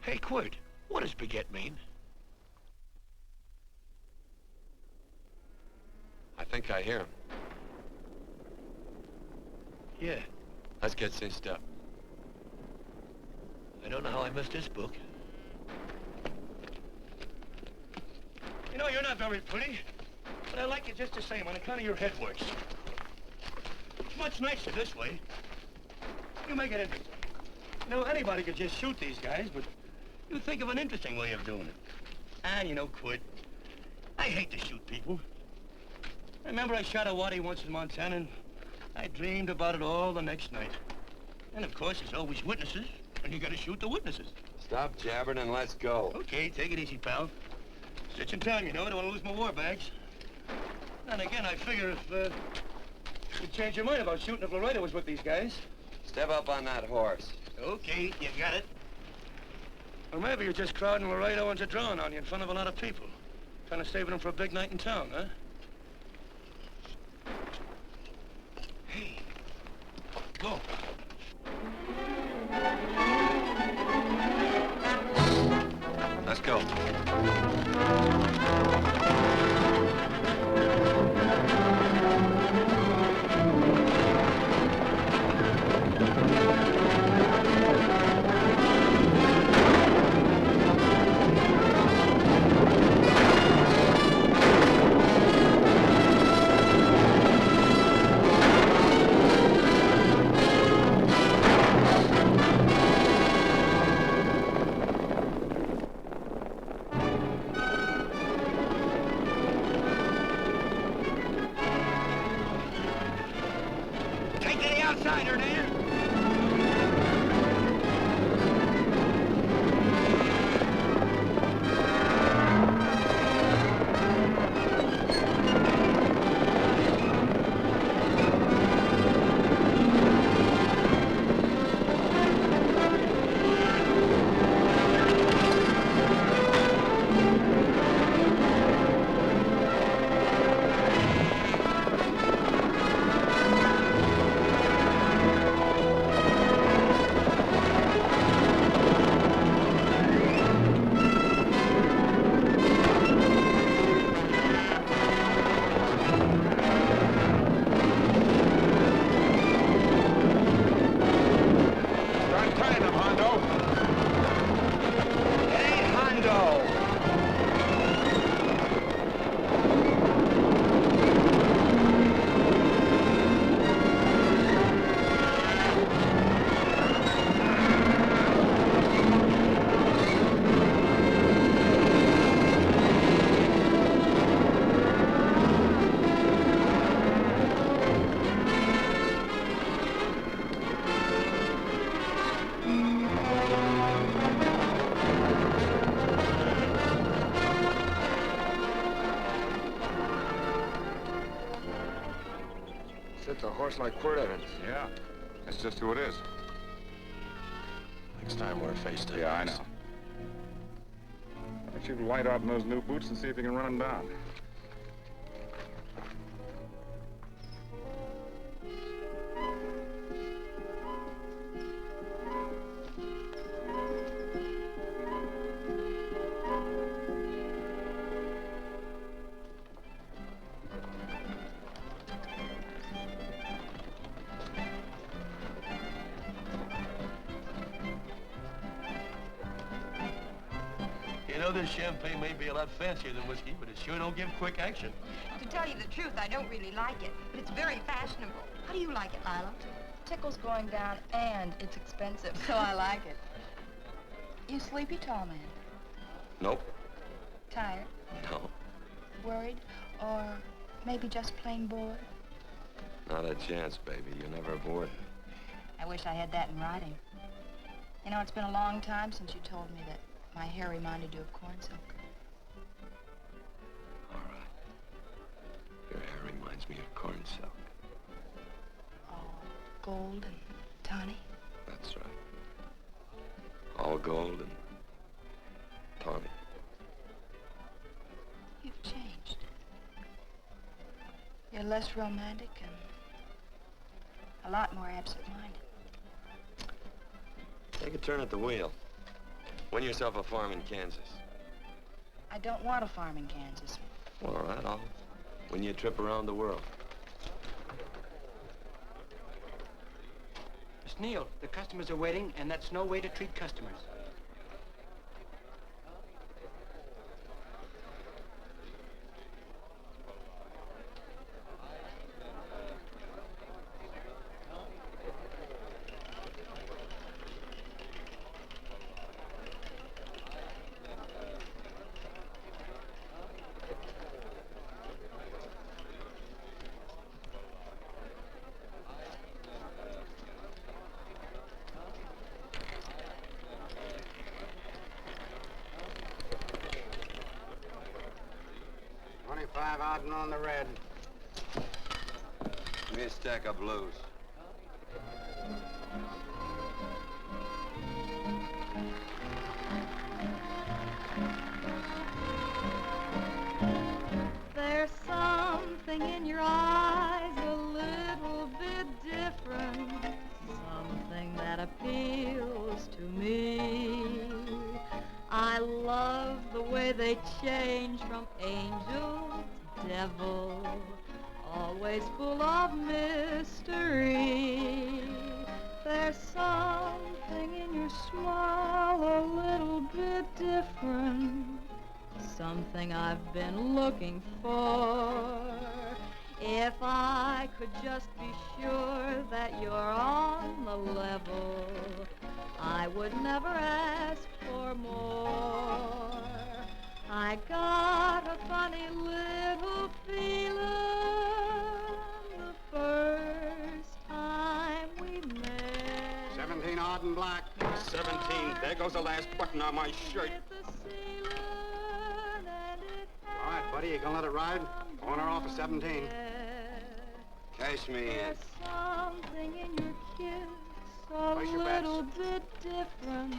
[SPEAKER 14] Hey, Quirt, what does baguette mean?
[SPEAKER 1] I think I hear him.
[SPEAKER 14] Yeah,
[SPEAKER 1] Let's get cinched up.
[SPEAKER 14] I don't know how I missed this book. You know, you're not very pretty, but I like you just the same on account of your head works. It's much nicer this way. You make it interesting. You know, anybody could just shoot these guys, but you think of an interesting way of doing it. And you know, Quirt, I hate to shoot people. I remember I shot a waddy once in Montana, and I dreamed about it all the next night. And of course, there's always witnesses, and you gotta shoot the witnesses.
[SPEAKER 1] Stop jabbering and let's go.
[SPEAKER 14] Okay, take it easy, pal. Stitching time, you know. I don't want to lose my war bags. And again, I figure if you'd change your mind about shooting if Laredo was with these guys.
[SPEAKER 1] Step up on that horse.
[SPEAKER 14] Okay, you got it. Or maybe you're just crowding Laredo into drawing on you in front of a lot of people. Trying to save them for a big night in town, huh? Hey, go.
[SPEAKER 1] Let's go.
[SPEAKER 14] Take to the outsider, Dan.
[SPEAKER 1] That's a horse like Quirt Evans.
[SPEAKER 2] Yeah, that's just who it is.
[SPEAKER 9] Next time we're face to face.
[SPEAKER 2] Yeah, I know. Why don't you light out in those new boots and see if you can run him down?
[SPEAKER 14] You know, this champagne may be a lot fancier than whiskey, but it sure don't give quick action.
[SPEAKER 4] To tell you the truth, I don't really like it, but it's very fashionable. How do you like it, Lila? Tickle's going down, and it's expensive, so I like it. You sleepy, tall man?
[SPEAKER 1] Nope.
[SPEAKER 4] Tired?
[SPEAKER 1] No.
[SPEAKER 4] Worried? Or maybe just plain bored?
[SPEAKER 1] Not a chance, baby. You're never bored.
[SPEAKER 4] I wish I had that in writing. You know, it's been a long time since you told me that my hair reminded you of corn silk.
[SPEAKER 1] All right. Your hair reminds me of corn silk.
[SPEAKER 4] All gold and tawny.
[SPEAKER 1] That's right. All gold and tawny.
[SPEAKER 4] You've changed. You're less romantic and a lot more absent-minded.
[SPEAKER 1] Take a turn at the wheel. Win yourself a farm in Kansas.
[SPEAKER 4] I don't want a farm in Kansas.
[SPEAKER 1] Well, all right, I'll win you a trip around the world.
[SPEAKER 15] Miss Neal, the customers are waiting, and that's no way to treat customers.
[SPEAKER 11] Out and on the red.
[SPEAKER 1] Give me a stack of blues.
[SPEAKER 16] There's something in your eyes a little bit different, something that appeals to me. I love the way they change from angel to devil, always full of mystery. There's something in your smile a little bit different, something I've been looking for. If I could just be sure that you're on the level, I would never ask for more. I got a funny little feeling the first time we met.
[SPEAKER 11] 17 odd and black.
[SPEAKER 10] 17. There goes the last button on my shirt.
[SPEAKER 11] All right, buddy, you gonna let it ride? On or off of 17.
[SPEAKER 1] Cash me in.
[SPEAKER 16] There's something in your kiss a
[SPEAKER 11] Place your
[SPEAKER 16] little
[SPEAKER 11] bets.
[SPEAKER 16] bit different,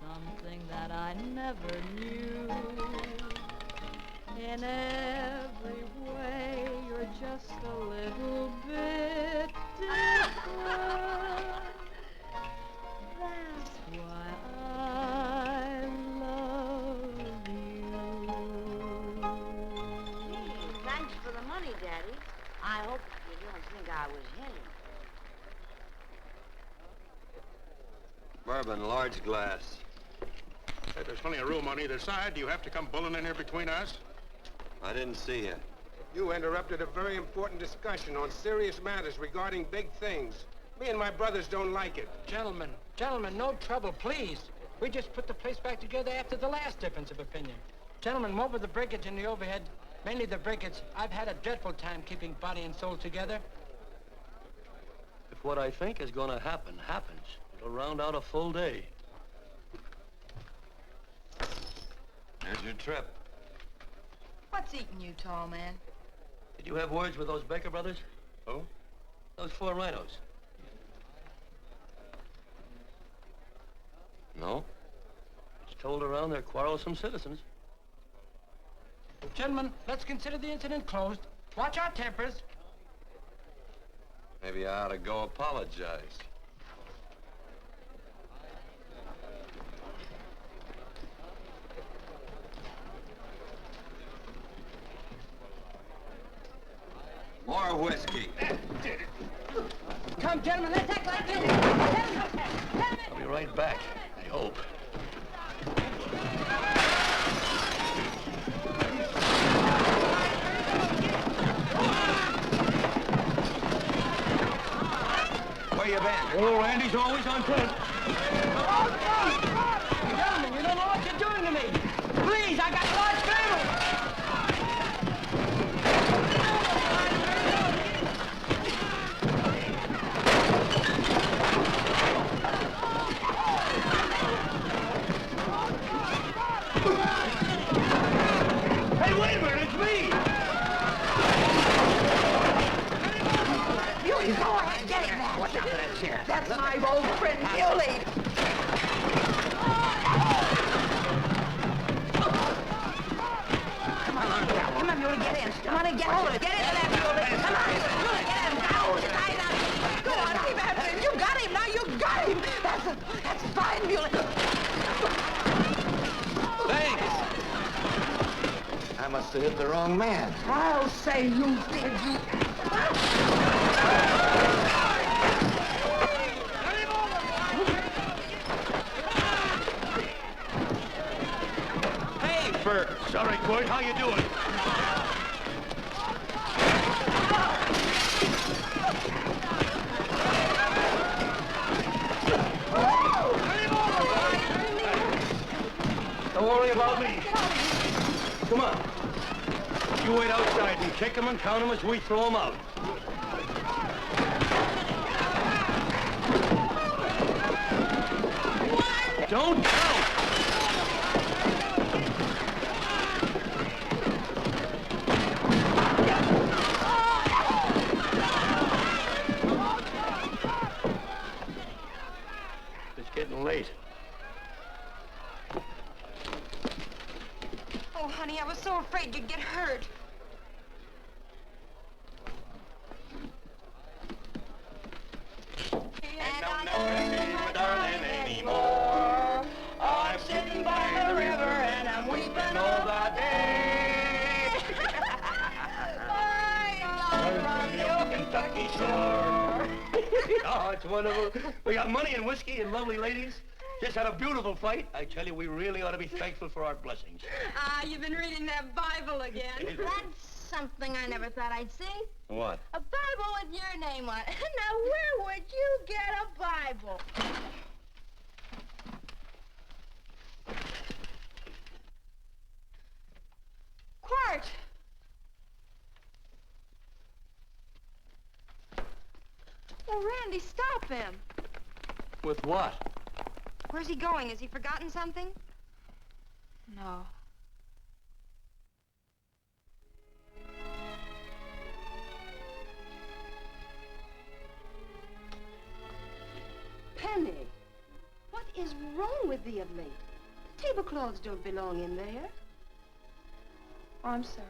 [SPEAKER 16] something that I never knew. In every way, you're just a little bit different. That's why I love you.
[SPEAKER 17] Thanks for the money, Daddy. I hope you don't think I was hitting.
[SPEAKER 1] Bourbon, large glass.
[SPEAKER 12] Hey, there's plenty of room on either side. Do you have to come bulling in here between us?
[SPEAKER 1] I didn't see you.
[SPEAKER 18] You interrupted a very important discussion on serious matters regarding big things. Me and my brothers don't like it.
[SPEAKER 15] Gentlemen, no trouble, please. We just put the place back together after the last difference of opinion. Gentlemen, what with the breakage and the overhead, mainly the breakage, I've had a dreadful time keeping body and soul together.
[SPEAKER 14] If what I think is going to happen happens, it'll round out a full day.
[SPEAKER 1] There's your trip.
[SPEAKER 4] What's eating you, tall man?
[SPEAKER 14] Did you have words with those Baker brothers? Who? Those 4 rhinos. No. It's told around they're quarrelsome citizens.
[SPEAKER 15] Gentlemen, let's consider the incident closed. Watch our tempers.
[SPEAKER 1] Maybe I ought to go apologize. More whiskey.
[SPEAKER 15] Come, gentlemen, let's act like you.
[SPEAKER 14] I'll be right back, I hope.
[SPEAKER 1] Where you been?
[SPEAKER 14] Oh, Randy's always on point.
[SPEAKER 15] Gentlemen, you don't know what you're doing to me. Please, I got a large family.
[SPEAKER 14] Hey, wait a minute, it's me!
[SPEAKER 7] Muley, go ahead, get him that.
[SPEAKER 14] Watch out for that chair.
[SPEAKER 7] That's my old friend, Muley. Come on, Muley, get in. Come on and get hold of it. Get into that, Muley. Come on, Muley, get him. Go, tie it up. Go on, keep after him. You got him, now you got him. That's fine, Muley.
[SPEAKER 1] Thanks. I must have hit the wrong man.
[SPEAKER 7] I'll say you did, you.
[SPEAKER 14] Hey, Bert. Sorry, Court. How you doing? Don't worry about me. Come on. You wait outside and kick them and count them as we throw them out. Don't count. It's getting late.
[SPEAKER 4] Oh, honey, I was so afraid you'd get hurt.
[SPEAKER 14] And I'll never see my darling anymore. I'm sitting by the river and I'm weeping all the day. From the old Kentucky shore. Oh, it's wonderful. We got money and whiskey and lovely ladies. Just had a beautiful fight. I tell you, we really ought to be thankful for our blessings.
[SPEAKER 7] Ah, you've been reading that Bible again.
[SPEAKER 8] That's something I never thought I'd see.
[SPEAKER 1] What?
[SPEAKER 8] A Bible with your name on it. Now, where would you get a Bible?
[SPEAKER 4] Quart! Oh, Randy, stop him.
[SPEAKER 14] With what?
[SPEAKER 4] Where's he going? Has he forgotten something? No.
[SPEAKER 7] Penny, what is wrong with thee of late? Tablecloths don't belong in there.
[SPEAKER 4] Oh, I'm sorry.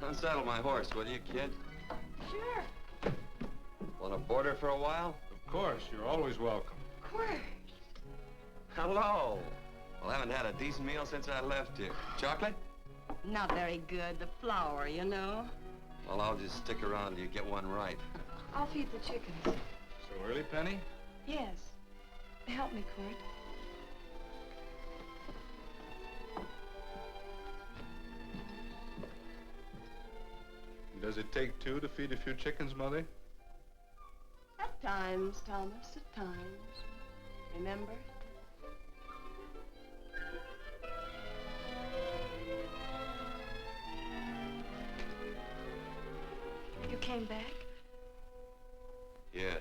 [SPEAKER 1] Unsaddle my horse, will you, kid?
[SPEAKER 7] Sure.
[SPEAKER 1] Want to board for a while?
[SPEAKER 2] Of course, you're always welcome.
[SPEAKER 7] Quirt.
[SPEAKER 1] Hello. Well, I haven't had a decent meal since I left here. Chocolate?
[SPEAKER 7] Not very good. The flour, you know.
[SPEAKER 1] Well, I'll just stick around till you get one right.
[SPEAKER 4] I'll feed the chickens.
[SPEAKER 2] So early, Penny?
[SPEAKER 4] Yes. help me, Court.
[SPEAKER 10] Does it take two to feed a few chickens, Mother?
[SPEAKER 7] At times, Thomas, at times. Remember?
[SPEAKER 4] You came back?
[SPEAKER 1] Yes.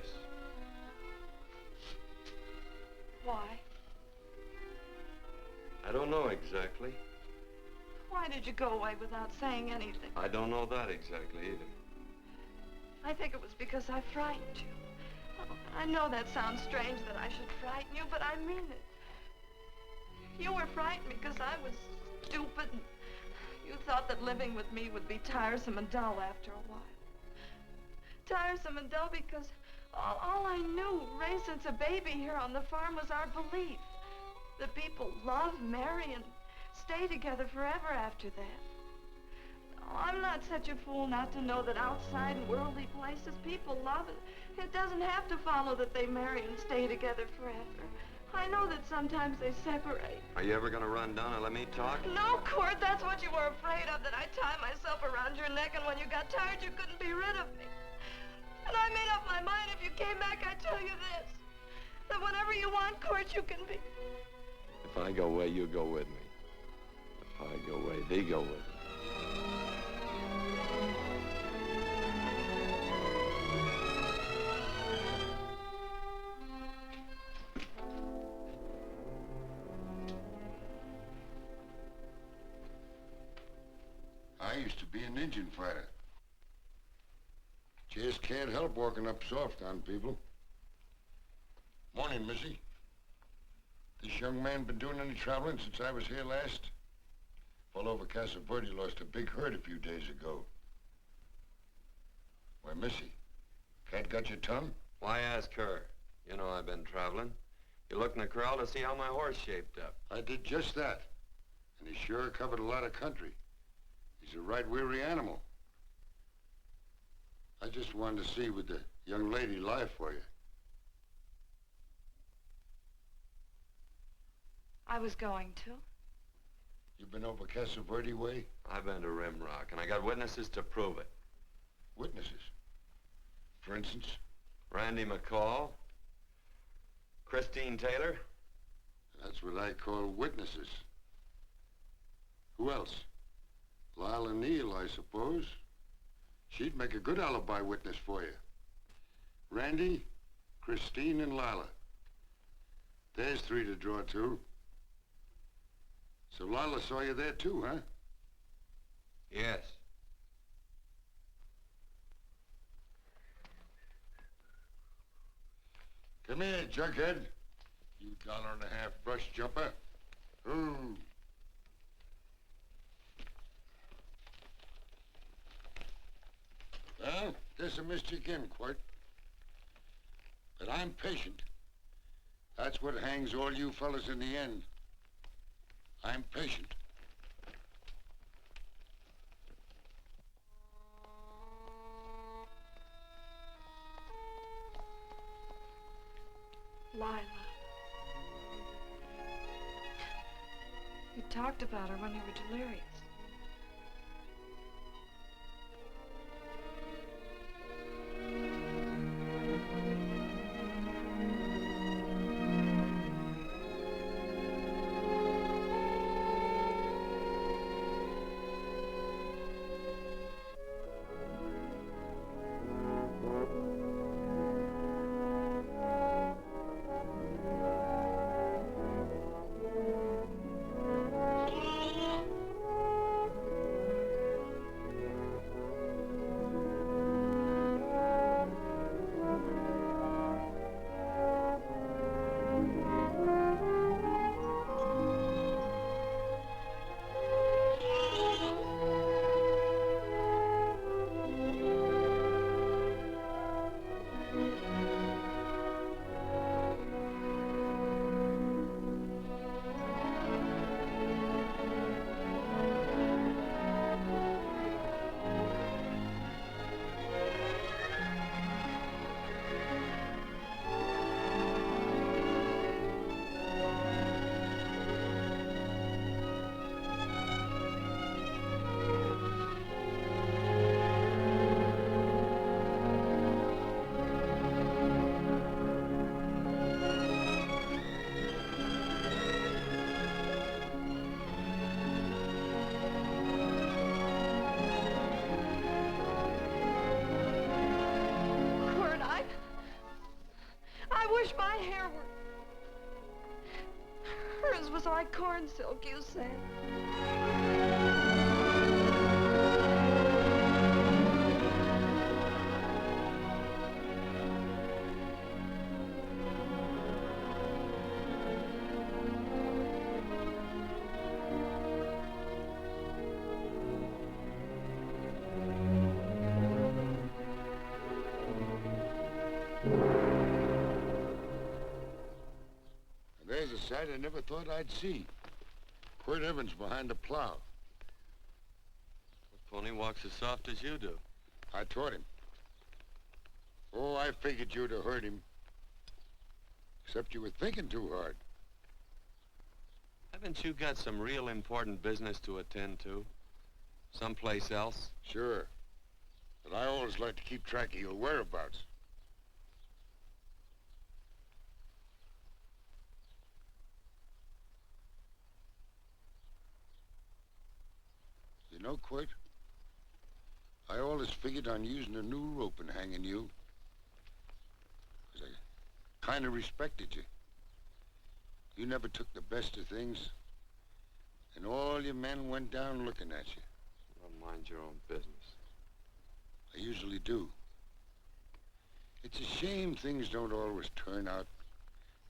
[SPEAKER 4] Why?
[SPEAKER 1] I don't know exactly.
[SPEAKER 4] Why did you go away without saying anything?
[SPEAKER 1] I don't know that exactly either.
[SPEAKER 4] I think it was because I frightened you. Oh, I know that sounds strange that I should frighten you, but I mean it. You were frightened because I was stupid, and you thought that living with me would be tiresome and dull after a while. Tiresome and dull because all I knew, raised since a baby here on the farm, was our belief that people love, marry, and stay together forever after that. Oh, I'm not such a fool not to know that outside in worldly places people love, and it doesn't have to follow that they marry and stay together forever. I know that sometimes they separate.
[SPEAKER 1] Are you ever going to run down and let me talk?
[SPEAKER 4] No, Court, that's what you were afraid of, that I'd tie myself around your neck, and when you got tired, you couldn't be rid of me. And I made up my mind, if you came back, I'd tell you this, that whenever you want, Court, you can be.
[SPEAKER 1] If I go away, you go with me. If I go away, they go with me.
[SPEAKER 13] I used to be an Indian fighter. Just can't help walking up soft on people. Morning, Missy. This young man been doing any traveling since I was here last? All over Casa Verde lost a big herd a few days ago. Why, Missy, cat got your tongue?
[SPEAKER 1] Why ask her? You know I've been traveling. You looked in the corral to see how my horse shaped up.
[SPEAKER 13] I did just that. And he sure covered a lot of country. He's a right weary animal. I just wanted to see would the young lady lie for you.
[SPEAKER 4] I was going to.
[SPEAKER 13] You been over Casa Verde way?
[SPEAKER 1] I've been to Rimrock, and I got witnesses to prove it.
[SPEAKER 13] Witnesses? For instance?
[SPEAKER 1] Randy McCall, Christine Taylor.
[SPEAKER 13] That's what I call witnesses. Who else? Lila Neal, I suppose. She'd make a good alibi witness for you. Randy, Christine, and Lila. There's three to draw to. So Lila saw you there too, huh?
[SPEAKER 1] Yes.
[SPEAKER 13] Come here, jughead. You $1.50 brush jumper. Ooh. Well, dismissed you again, Quirt. But I'm patient. That's what hangs all you fellas in the end. I'm patient.
[SPEAKER 4] Lila. You talked about her when you were delirious. was like corn silk, you said.
[SPEAKER 13] There's a sight I never thought I'd see. Quirt Evans behind the plow.
[SPEAKER 1] The pony walks as soft as you do.
[SPEAKER 13] I taught him. Oh, I figured you'd have heard him. Except you were thinking too hard.
[SPEAKER 1] Haven't you got some real important business to attend to? Someplace else?
[SPEAKER 13] Sure. But I always like to keep track of your whereabouts. You know, Quirt, I always figured on using a new rope and hanging you. 'Cause I kind of respected you. You never took the best of things. And all your men went down looking at you.
[SPEAKER 1] Well, mind your own business.
[SPEAKER 13] I usually do. It's a shame things don't always turn out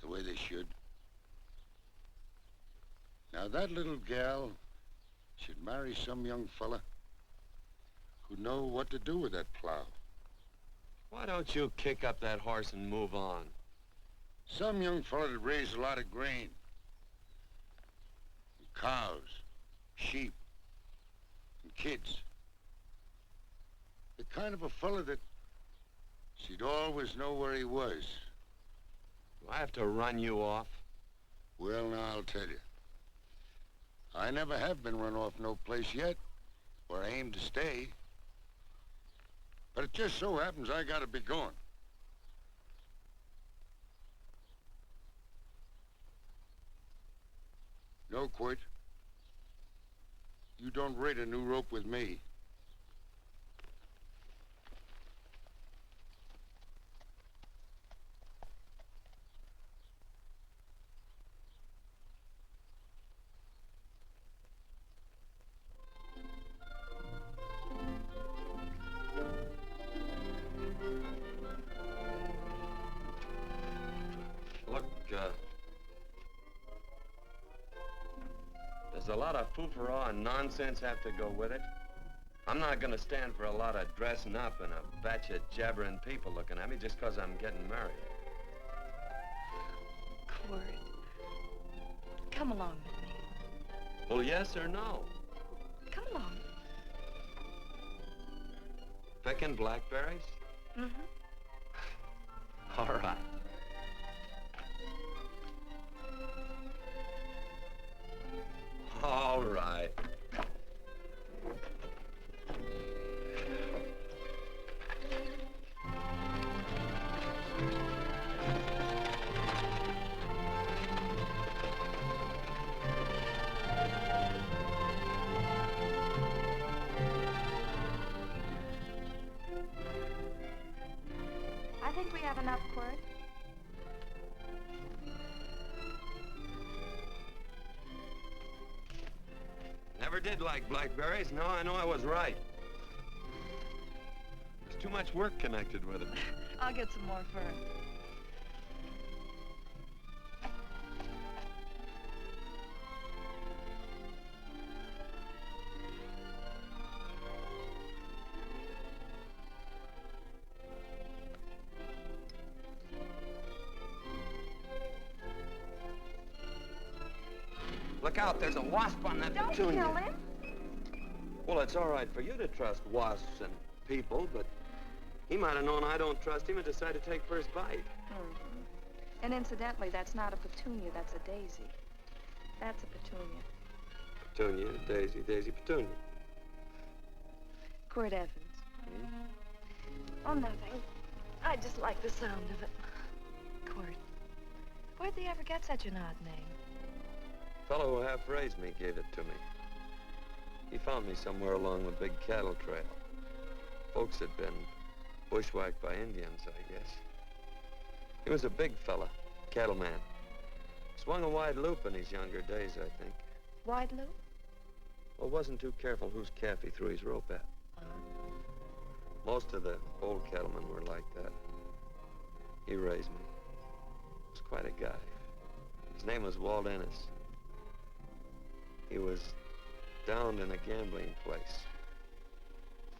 [SPEAKER 13] the way they should. Now, that little gal should marry some young fella who'd know what to do with that plow.
[SPEAKER 1] Why don't you kick up that horse and move on?
[SPEAKER 13] Some young fella that raised a lot of grain. And cows, sheep, and kids. The kind of a fella that she'd always know where he was.
[SPEAKER 1] Do I have to run you off?
[SPEAKER 13] Well, now, I'll tell you. I never have been run off no place yet, where I aim to stay. But it just so happens I gotta be going. No, Quirt. You don't raid a new rope with me.
[SPEAKER 1] Look, there's a lot of foo-for-all and nonsense have to go with it. I'm not gonna stand for a lot of dressing up and a batch of jabbering people looking at me just 'cause I'm getting married.
[SPEAKER 4] Quirt, come along with me.
[SPEAKER 1] Well, yes or no?
[SPEAKER 4] Come along.
[SPEAKER 1] Picking blackberries?
[SPEAKER 4] Mm-hmm.
[SPEAKER 1] All right. All right.
[SPEAKER 4] I think we have enough, Quirt.
[SPEAKER 1] Never did like blackberries. Now I know I was right. There's too much work connected with it.
[SPEAKER 4] I'll get some more fern.
[SPEAKER 1] Look out, there's a wasp on that
[SPEAKER 4] Don't
[SPEAKER 1] petunia.
[SPEAKER 4] kill him.
[SPEAKER 1] Well, it's all right for you to trust wasps and people, but he might have known I don't trust him and decided to take first bite.
[SPEAKER 4] Mm-hmm. And incidentally, that's not a petunia, that's a daisy. That's a petunia.
[SPEAKER 1] Petunia, daisy, daisy, petunia.
[SPEAKER 4] Quirt Evans. Oh, nothing. I just like the sound of it. Quirt. Where'd they ever get such an odd name?
[SPEAKER 1] The fellow who half raised me gave it to me. He found me somewhere along the big cattle trail. Folks had been bushwhacked by Indians, I guess. He was a big fella, cattleman. Swung a wide loop in his younger days, I think.
[SPEAKER 4] Wide loop?
[SPEAKER 1] Well, wasn't too careful whose calf he threw his rope at. Most of the old cattlemen were like that. He raised me. Was quite a guy. His name was Walt Ennis. He was downed in a gambling place.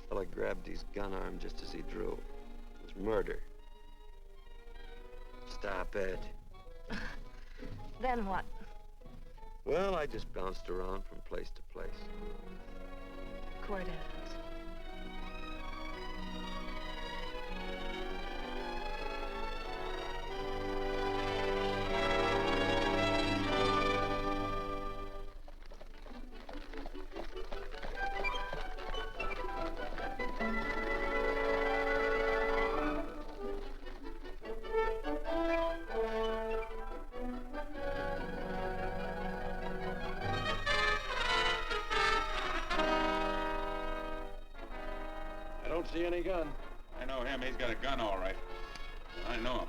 [SPEAKER 1] A fella grabbed his gun arm just as he drew. It was murder. Stop it.
[SPEAKER 4] Then what?
[SPEAKER 1] Well, I just bounced around from place to place.
[SPEAKER 4] Quirt Evans.
[SPEAKER 9] See any gun?
[SPEAKER 2] I know him. He's got a gun, all right. I know him.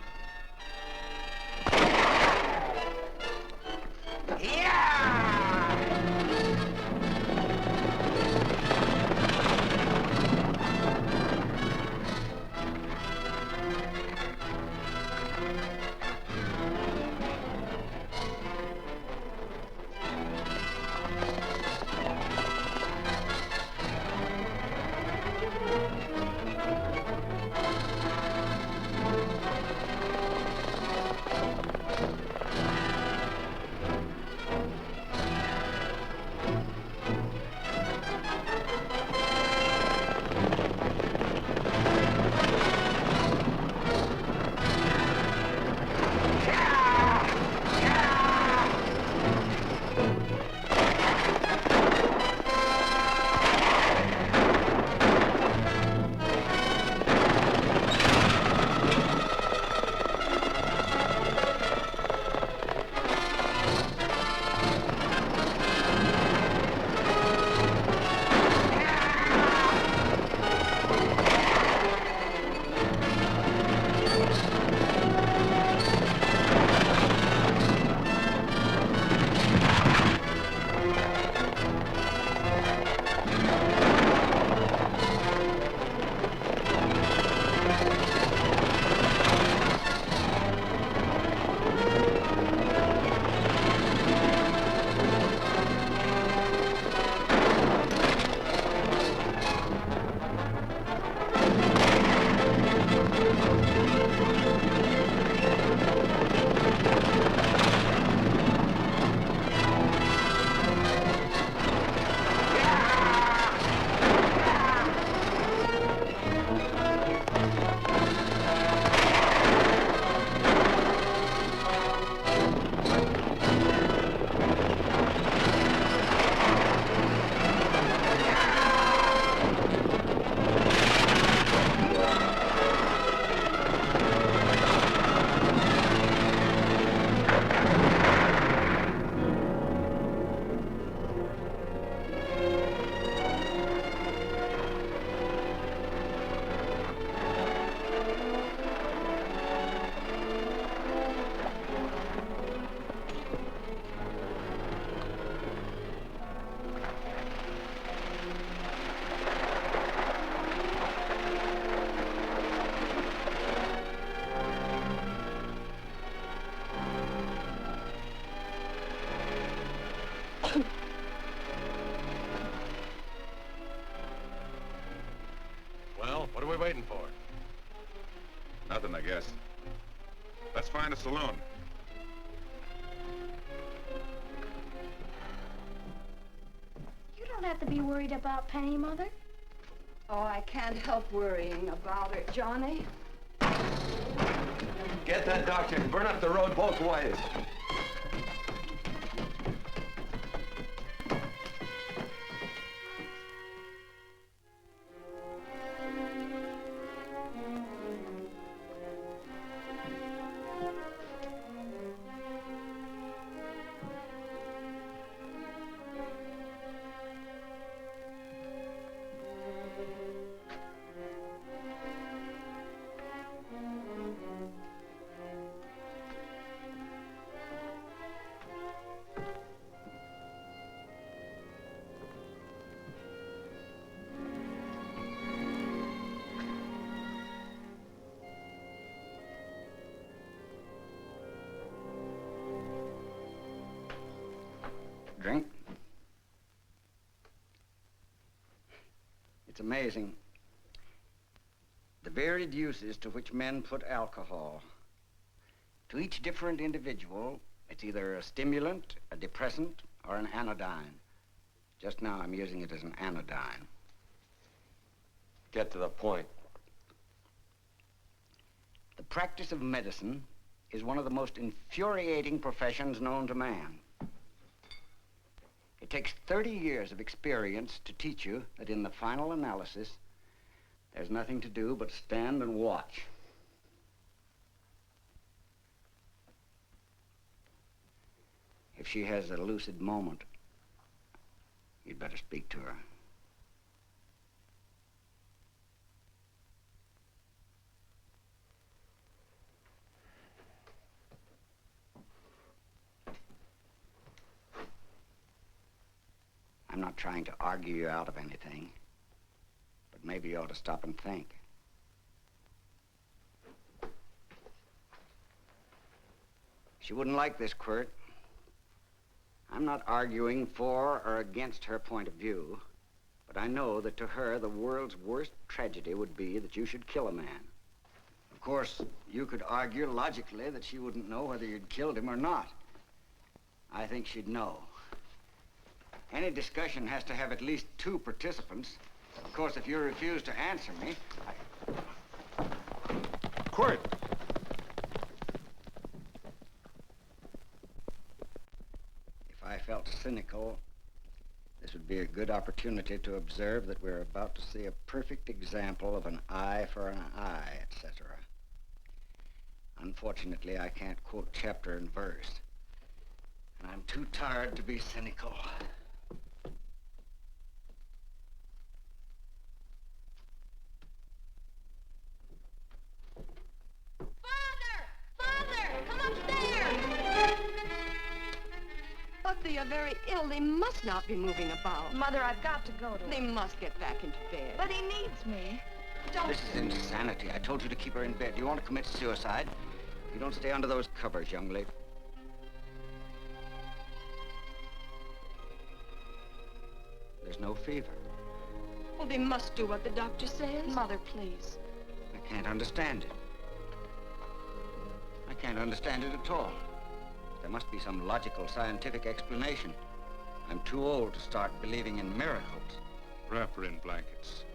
[SPEAKER 2] Well, what are we waiting for? Nothing, I guess. Let's find a saloon.
[SPEAKER 8] You don't have to be worried about Penny, Mother.
[SPEAKER 7] Oh, I can't help worrying about her, Johnny.
[SPEAKER 1] Get that doctor and burn up the road both ways.
[SPEAKER 6] drink. It's amazing. The varied uses to which men put alcohol. To each different individual, it's either a stimulant, a depressant, or an anodyne. Just now, I'm using it as an anodyne.
[SPEAKER 1] Get to the point.
[SPEAKER 6] The practice of medicine is one of the most infuriating professions known to man. It takes 30 years of experience to teach you that in the final analysis, there's nothing to do but stand and watch. If she has a lucid moment, you'd better speak to her. I'm not trying to argue you out of anything, but maybe you ought to stop and think. She wouldn't like this, Quirt. I'm not arguing for or against her point of view, but I know that to her, the world's worst tragedy would be that you should kill a man. Of course, you could argue logically that she wouldn't know whether you'd killed him or not. I think she'd know. Any discussion has to have at least 2 participants. Of course, if you refuse to answer me,
[SPEAKER 2] Quirt!
[SPEAKER 6] If I felt cynical, this would be a good opportunity to observe that we're about to see a perfect example of an eye for an eye, etc. Unfortunately, I can't quote chapter and verse, and I'm too tired to be cynical.
[SPEAKER 7] But they are very ill. They must not be moving about.
[SPEAKER 4] Mother, I've got to go to
[SPEAKER 7] They
[SPEAKER 4] him.
[SPEAKER 7] must get back into bed.
[SPEAKER 4] But he needs me. Don't...
[SPEAKER 6] This is insanity. I told you to keep her in bed. Do you want to commit suicide? You don't stay under those covers, young lady. There's no fever.
[SPEAKER 7] Well, they must do what the doctor says.
[SPEAKER 4] Mother, please.
[SPEAKER 6] I can't understand it. I can't understand it at all. There must be some logical, scientific explanation. I'm too old to start believing in miracles.
[SPEAKER 2] Wrap her in blankets.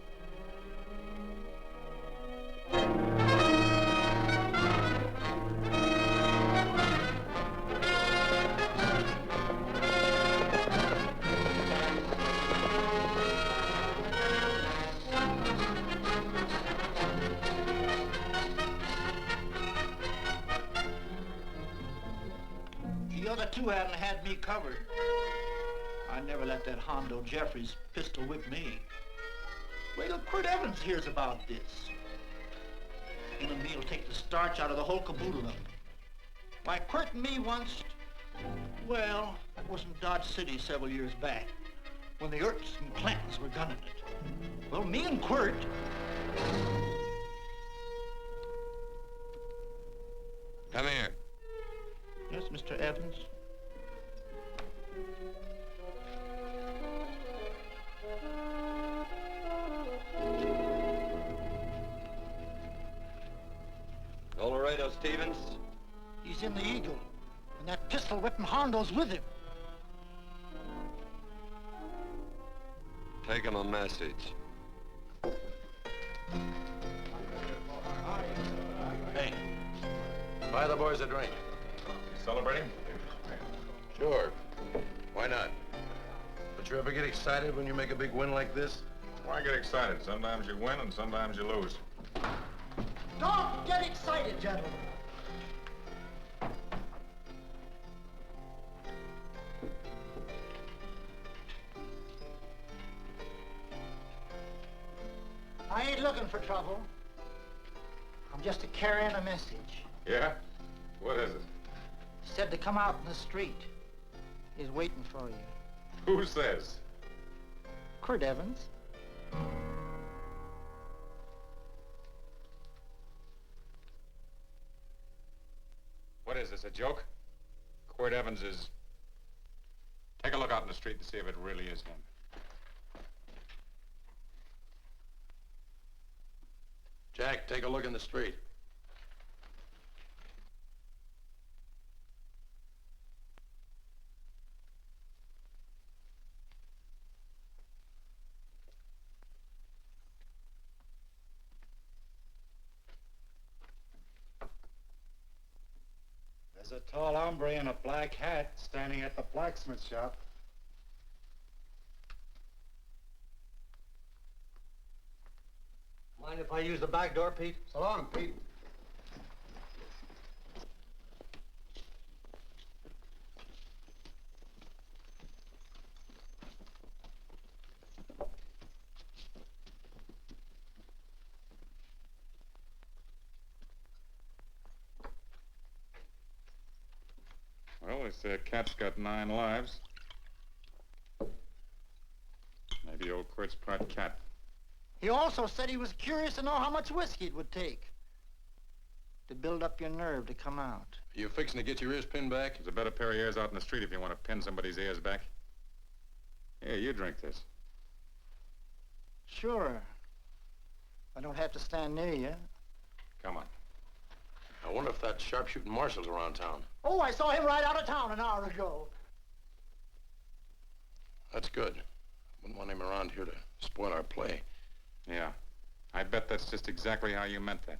[SPEAKER 3] The other 2 hadn't had me covered. I never let that Hondo Jeffries pistol whip me. Wait till Quirt Evans hears about this. Him and me'll take the starch out of the whole caboodle of it. Why, Quirt and me once, well, that was in Dodge City several years back, when the Erts and Clantons were gunning it. Well, me and Quirt...
[SPEAKER 1] Come here.
[SPEAKER 3] Yes, Mr. Evans?
[SPEAKER 1] All Laredo Stevens?
[SPEAKER 3] He's in the Eagle, and that pistol-whipping Hondo's with him.
[SPEAKER 1] Take him a message.
[SPEAKER 19] Hey, buy the boys a drink.
[SPEAKER 2] Celebrating?
[SPEAKER 19] Sure. Why not? But you ever get excited when you make a big win like this?
[SPEAKER 2] Why get excited? Sometimes you win and sometimes you lose.
[SPEAKER 3] Don't get excited, gentlemen. I ain't looking for trouble. I'm just carrying a message.
[SPEAKER 2] Yeah? What is it?
[SPEAKER 3] Said to come out in the street. He's waiting for you.
[SPEAKER 2] Who says?
[SPEAKER 3] Quirt Evans.
[SPEAKER 2] What is this, a joke? Quirt Evans is... Take a look out in the street and see if it really is him.
[SPEAKER 19] Jack, take a look in the street.
[SPEAKER 20] There's a tall hombre in a black hat standing at the blacksmith shop.
[SPEAKER 3] Mind if I use the back door, Pete?
[SPEAKER 11] So long, Pete.
[SPEAKER 2] Well, they say a cat's got 9 lives. Maybe old Quirt's part cat.
[SPEAKER 3] He also said he was curious to know how much whiskey it would take to build up your nerve to come out.
[SPEAKER 19] Are you fixing to get your ears pinned back?
[SPEAKER 2] There's a better pair of ears out in the street if you want to pin somebody's ears back. Here, you drink this.
[SPEAKER 3] Sure. I don't have to stand near you.
[SPEAKER 2] Come on.
[SPEAKER 19] I wonder if that sharpshooting marshal's around town.
[SPEAKER 3] Oh, I saw him right out of town an hour ago.
[SPEAKER 19] That's good. Wouldn't want him around here to spoil our play.
[SPEAKER 2] Yeah. I bet that's just exactly how you meant that.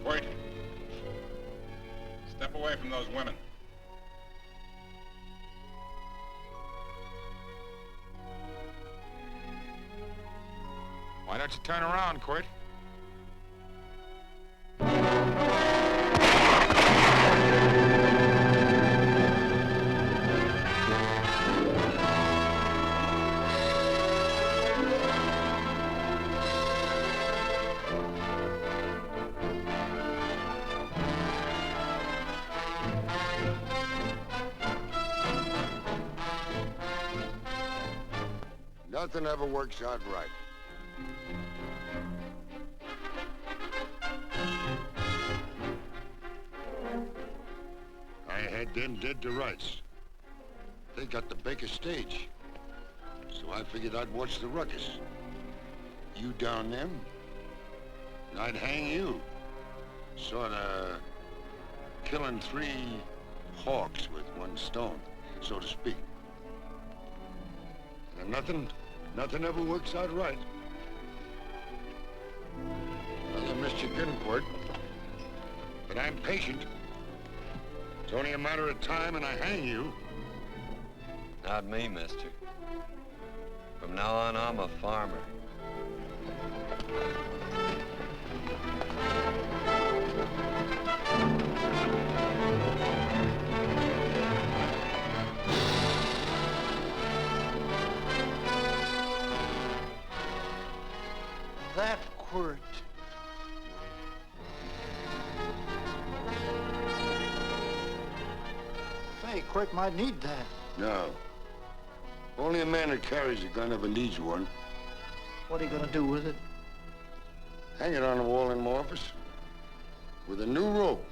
[SPEAKER 2] Wait. Step away from those women. Why don't you turn around, Quirt?
[SPEAKER 13] Nothing ever works out right. I had them dead to rights. They got the Baker stage. So I figured I'd watch the ruckus. You down them, and I'd hang you. Sorta killing 3 hawks with 1 stone, so to speak. And nothing ever works out right. Well, I missed your getting for it, but I'm patient. It's only a matter of time and I hang you.
[SPEAKER 1] Not me, mister. From now on, I'm a farmer.
[SPEAKER 3] That quirt. Say, Quirt might need that.
[SPEAKER 13] No. Only a man that carries a gun ever needs one.
[SPEAKER 3] What are you gonna do with it?
[SPEAKER 13] Hang it on the wall in my office with a new rope.